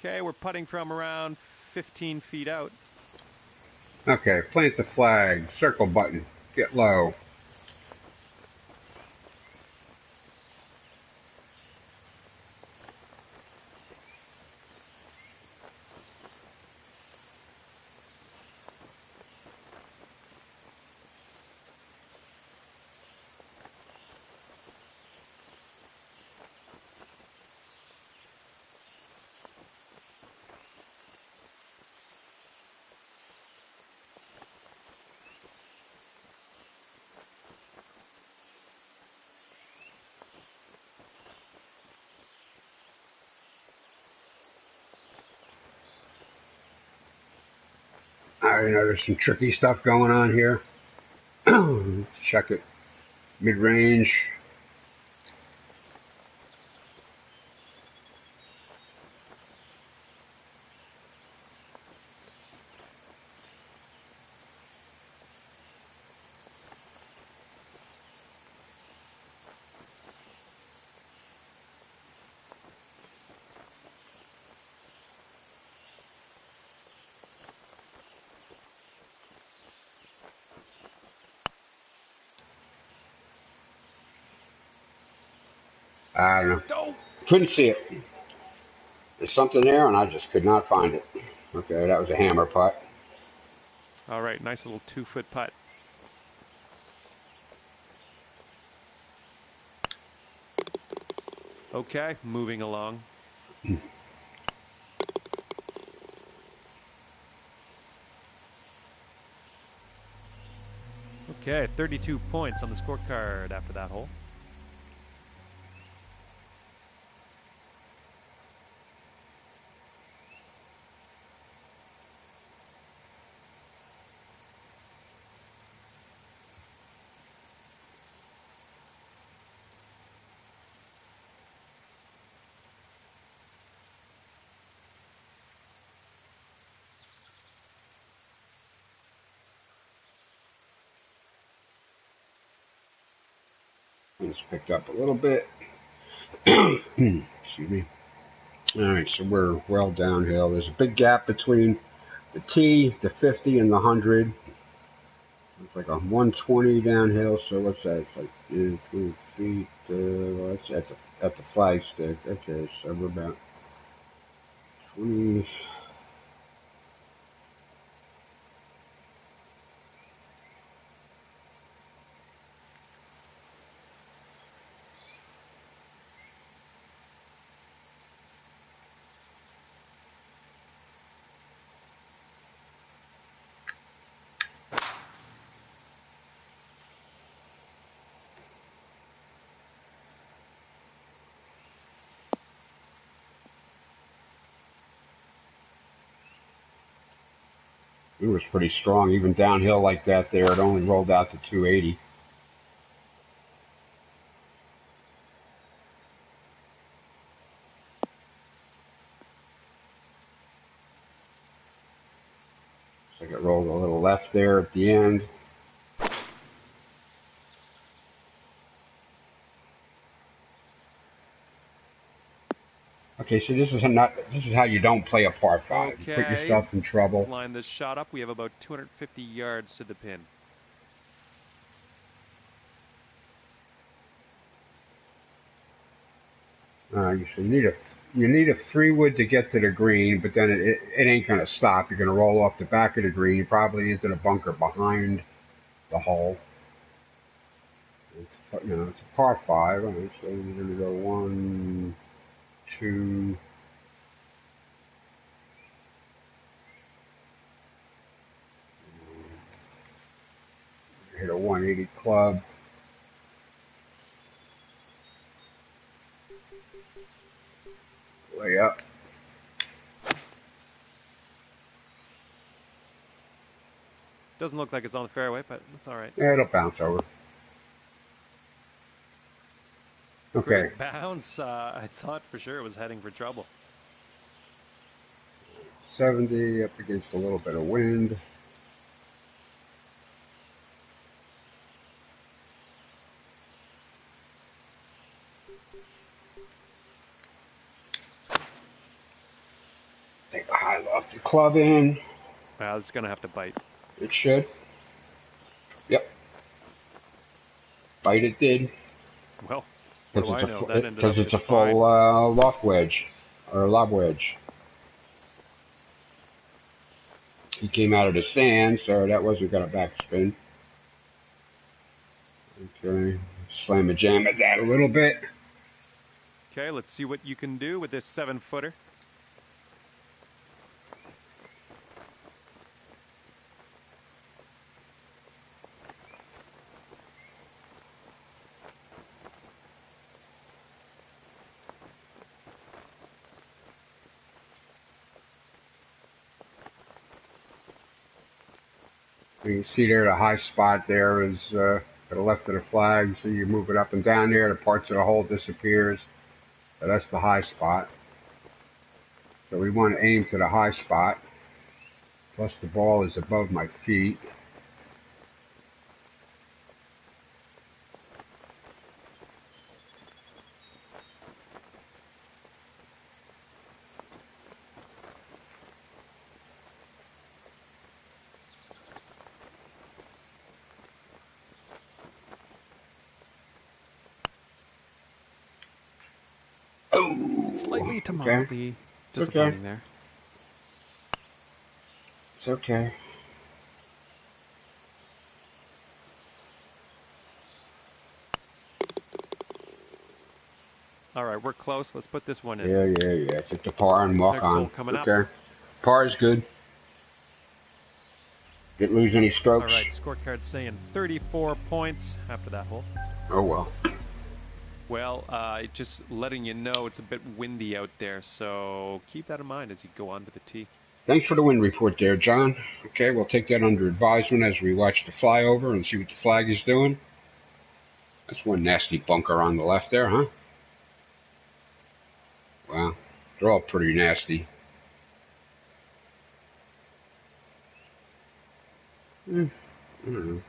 Okay, we're putting from around 15 feet out. Okay, plant the flag. Circle button. Get low. I know there's some tricky stuff going on here. Check it. Mid-range. I don't know. Go! Couldn't see it. There's something there, and I just could not find it. Okay, that was a hammer putt. All right, nice little 2-foot putt. Okay, moving along. Okay, 32 points on the scorecard after that hole. It's picked up a little bit. Excuse me. All right, so we're well downhill. There's a big gap between the tee, the 50, and the 100. It's like a 120 downhill. So what's that? It's like 20 feet. Well, that's at the flag stick. Okay, so we're about 20. It was pretty strong, even downhill like that. There, it only rolled out to 280. Looks like it rolled a little left there at the end. Okay, so this is how you don't play a par 5. You put Okay, yourself in trouble. let's line this shot up. We have about 250 yards to the pin. So you need a 3-wood to get to the green, but then it ain't gonna stop. You're gonna roll off the back of the green, probably into the bunker behind the hole. It's a par 5. All right, so you're gonna go 1, 2. Hit a 180 club. Way up. Doesn't look like it's on the fairway, but that's all right. Yeah, it'll bounce over. Okay. Great bounce. I thought for sure it was heading for trouble. 70 up against a little bit of wind. Take a high lofted club in. Wow, it's going to have to bite. It should. Yep. Bite it did. Well, what do I know? That ended Because up it's just a full fine. loft wedge. Or lob wedge. He came out of the sand, so that wasn't going to backspin. Okay. Slam and jam at that a little bit. Okay, let's see what you can do with this 7-footer. You can see there the high spot there is to the left of the flag. So you move it up and down there, the parts of the hole disappears. So that's the high spot. So we want to aim to the high spot. Plus the ball is above my feet. Oh, Slightly to okay. mildly It's okay. disappointing there. It's okay. All right, we're close. Let's put this one in. Yeah. Take the par and walk Next hole on. coming up. Okay. Par is good. Didn't lose any strokes. All right, scorecard saying 34 points after that hole. Oh, well. Well, just letting you know it's a bit windy out there, so keep that in mind as you go onto the tee. Thanks for the wind report there, John. Okay, we'll take that under advisement as we watch the flyover and see what the flag is doing. That's one nasty bunker on the left there, huh? Wow. They're all pretty nasty. I don't know.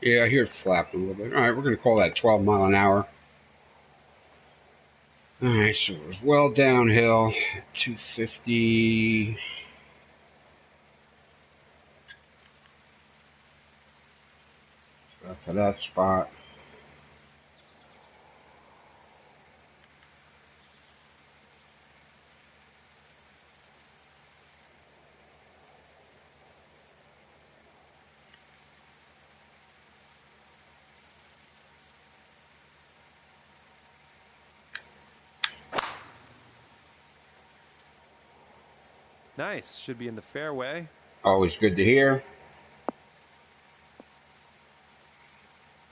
Yeah, I hear it flapping a little bit. All right, we're going to call that 12 mile an hour. All right, so it was well downhill. 250. Got to that spot. Nice. Should be in the fairway. Always good to hear.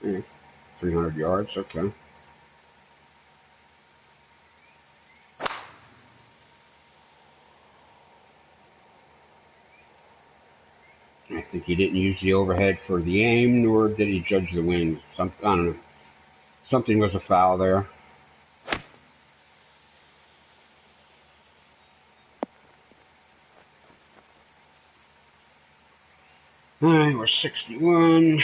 300 yards, okay. I think he didn't use the overhead for the aim, nor did he judge the wind. I don't know. Something was a foul there. All right, we're 61.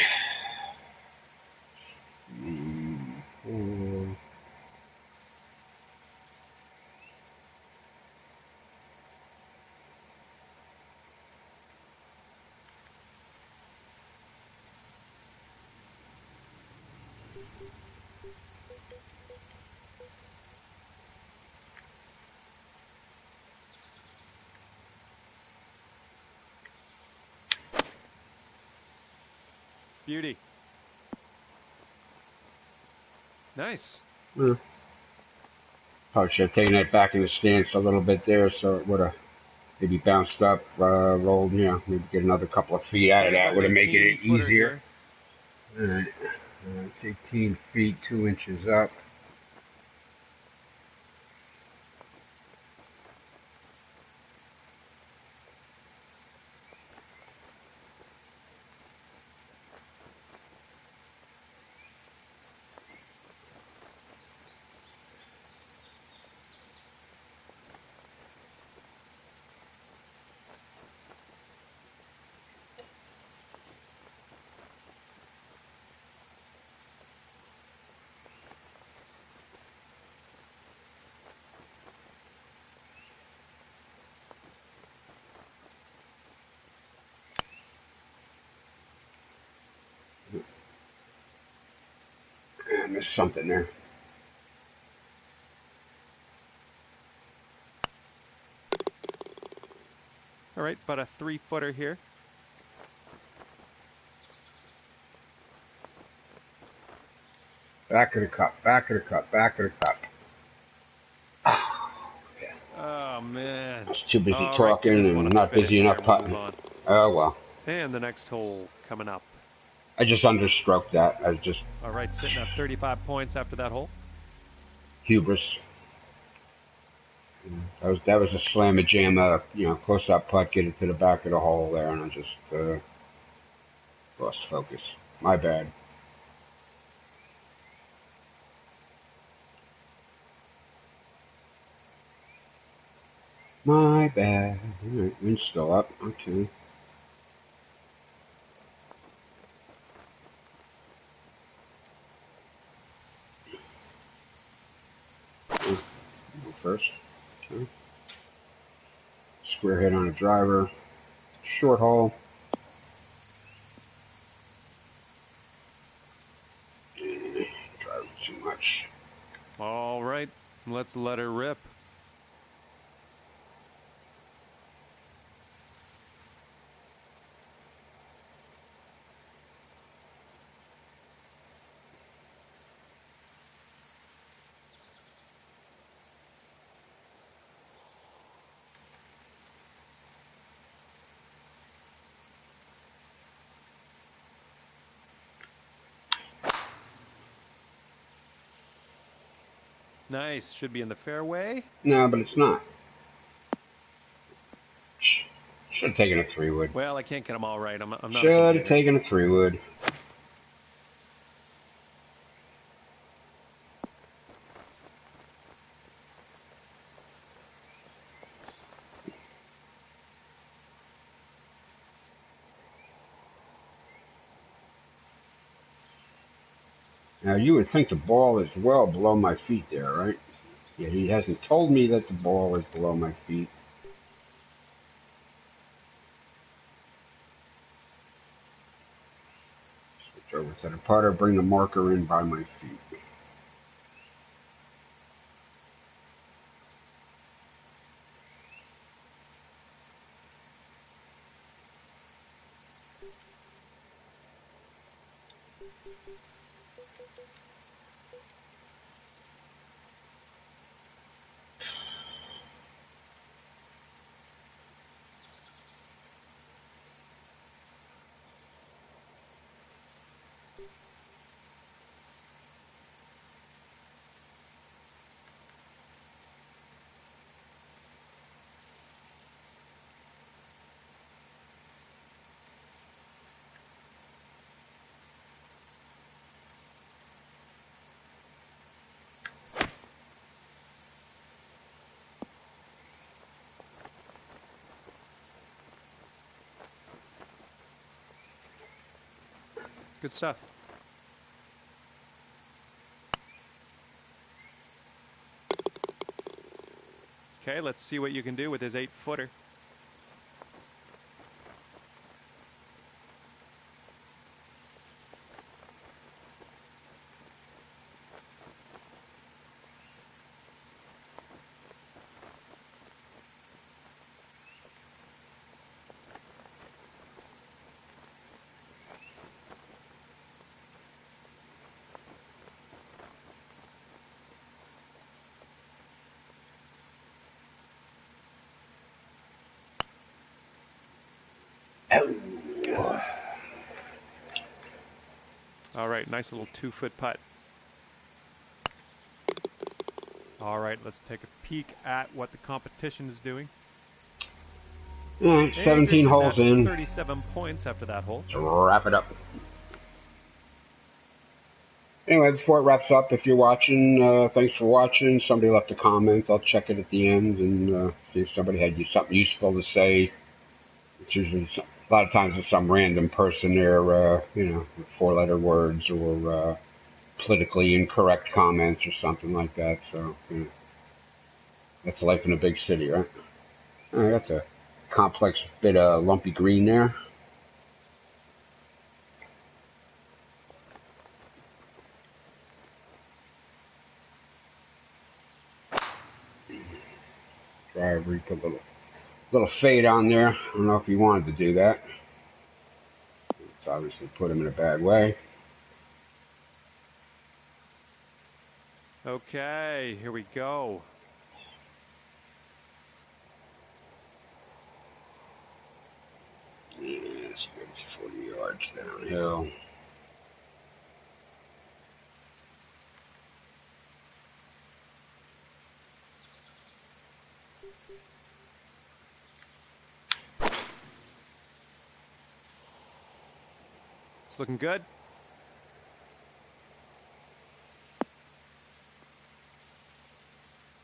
Beauty. Nice. Well, probably should have taken that back in the stance a little bit there, so it would have maybe bounced up, rolled, maybe get another couple of feet out of that. Would have made it easier. All right. It's 18 feet, 2 inches up. I missed something there. All right, about a 3-footer here. Back of the cup, back of the cup, back of the cup. Oh, man. I was too busy All right, talking and not busy enough putting. Oh, well. And the next hole coming up. I just understroked that. I just. All right, sitting at 35 points after that hole. Hubris. That was a slam a jam, close up putt, get it to the back of the hole there, and I just lost focus. My bad. My bad. All right, wind's still up. Okay. Go first. Okay. Square hit on a driver. Short hole. Driver too much. All right, let's let her rip. Nice. Should be in the fairway. No, but it's not. Should have taken a 3-wood. Well, I can't get them all right. I'm not a Should have computer. taken a 3-wood. Now, you would think the ball is well below my feet there, right? Yeah, he hasn't told me that the ball is below my feet. Switch over to the putter, bring the marker in by my feet. Good stuff. Okay, let's see what you can do with his 8-footer. Oh. All right, nice little 2-foot putt. All right, let's take a peek at what the competition is doing. All right, 17 holes in. 37 points after that hole. Let's wrap it up. Anyway, before it wraps up, if you're watching, thanks for watching. Somebody left a comment. I'll check it at the end and see if somebody had something useful to say. It's usually a lot of times it's some random person there, with 4-letter words or politically incorrect comments or something like that. So, that's life in a big city, right? All right, that's a complex bit of lumpy green there. Driver, put a little fade on there. I don't know if he wanted to do that. It's obviously put him in a bad way. Okay, here we go. Yeah, it's good. 40 yards downhill. It's looking good.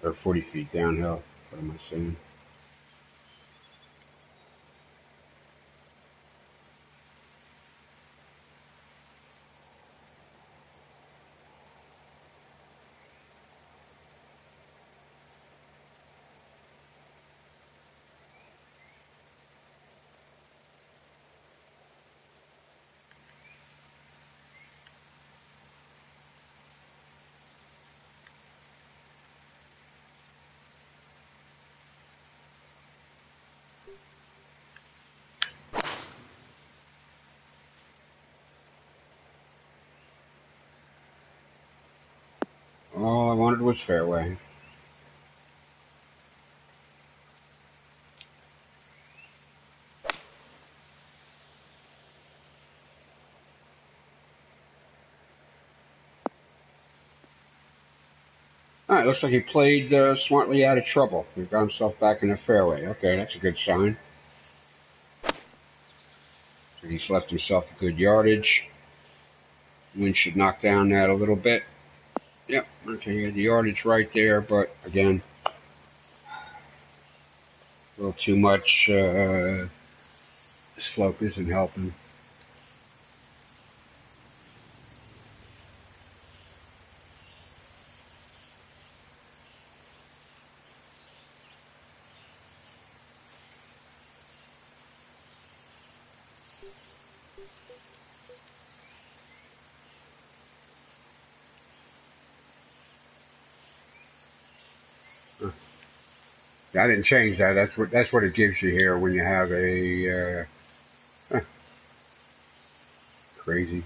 Or 40 feet downhill. What am I saying? All I wanted was fairway. All right, looks like he played smartly out of trouble. He got himself back in the fairway. Okay, that's a good sign. So he's left himself a good yardage. Wind should knock down that a little bit. Yep, okay, you got the yardage right there, but again, a little too much slope isn't helping. I didn't change that. That's what it gives you here when you have a crazy.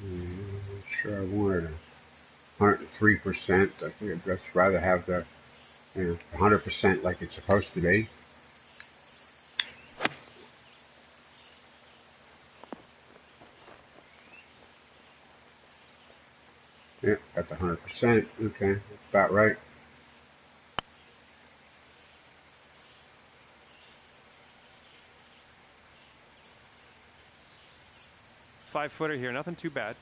I'm sure I wanted 103%. I think I'd just rather have the 100% like it's supposed to be. Yeah, got the 100%. Okay, that's about right. Five-footer here, nothing too bad.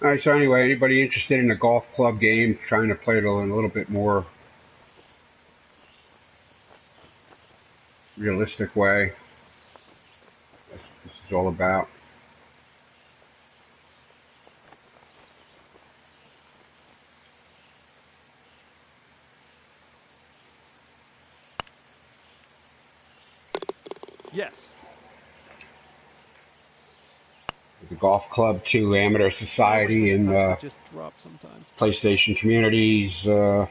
All right, so anyway, anybody interested in a golf club game, trying to play it in a little bit more realistic way, that's what this is all about. Yes. The Golf Club 2 Amateur Society and just drop sometimes. PlayStation communities. When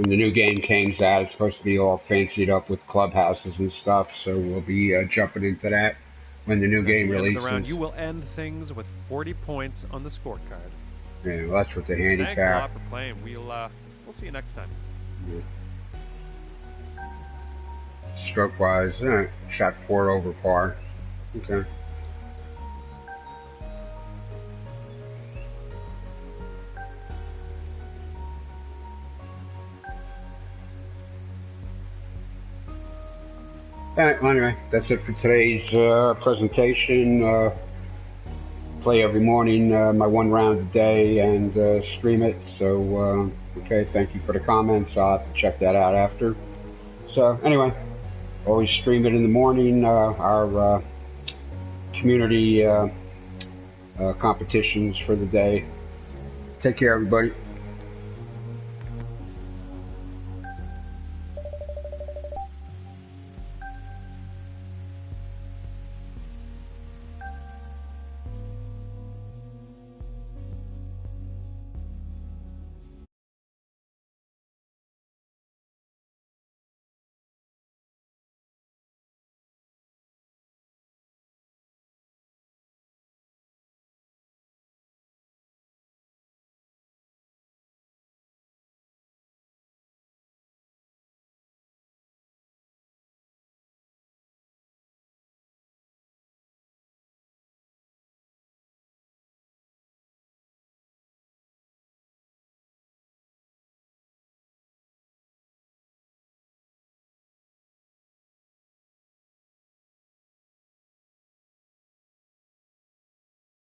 the new game comes out, it's supposed to be all fancied up with clubhouses and stuff, so we'll be jumping into that when the new game releases. The round, you will end things with 40 points on the scorecard. Yeah, well, that's what the handicap. Thanks a lot for playing. We'll see you next time. Yeah. Stroke-wise, shot 4 over par. Okay. Alright, well, anyway, that's it for today's presentation. Play every morning, my one round a day, and stream it. So, okay, thank you for the comments. I'll have to check that out after. So, anyway, always stream it in the morning. Our community competitions for the day. Take care, everybody.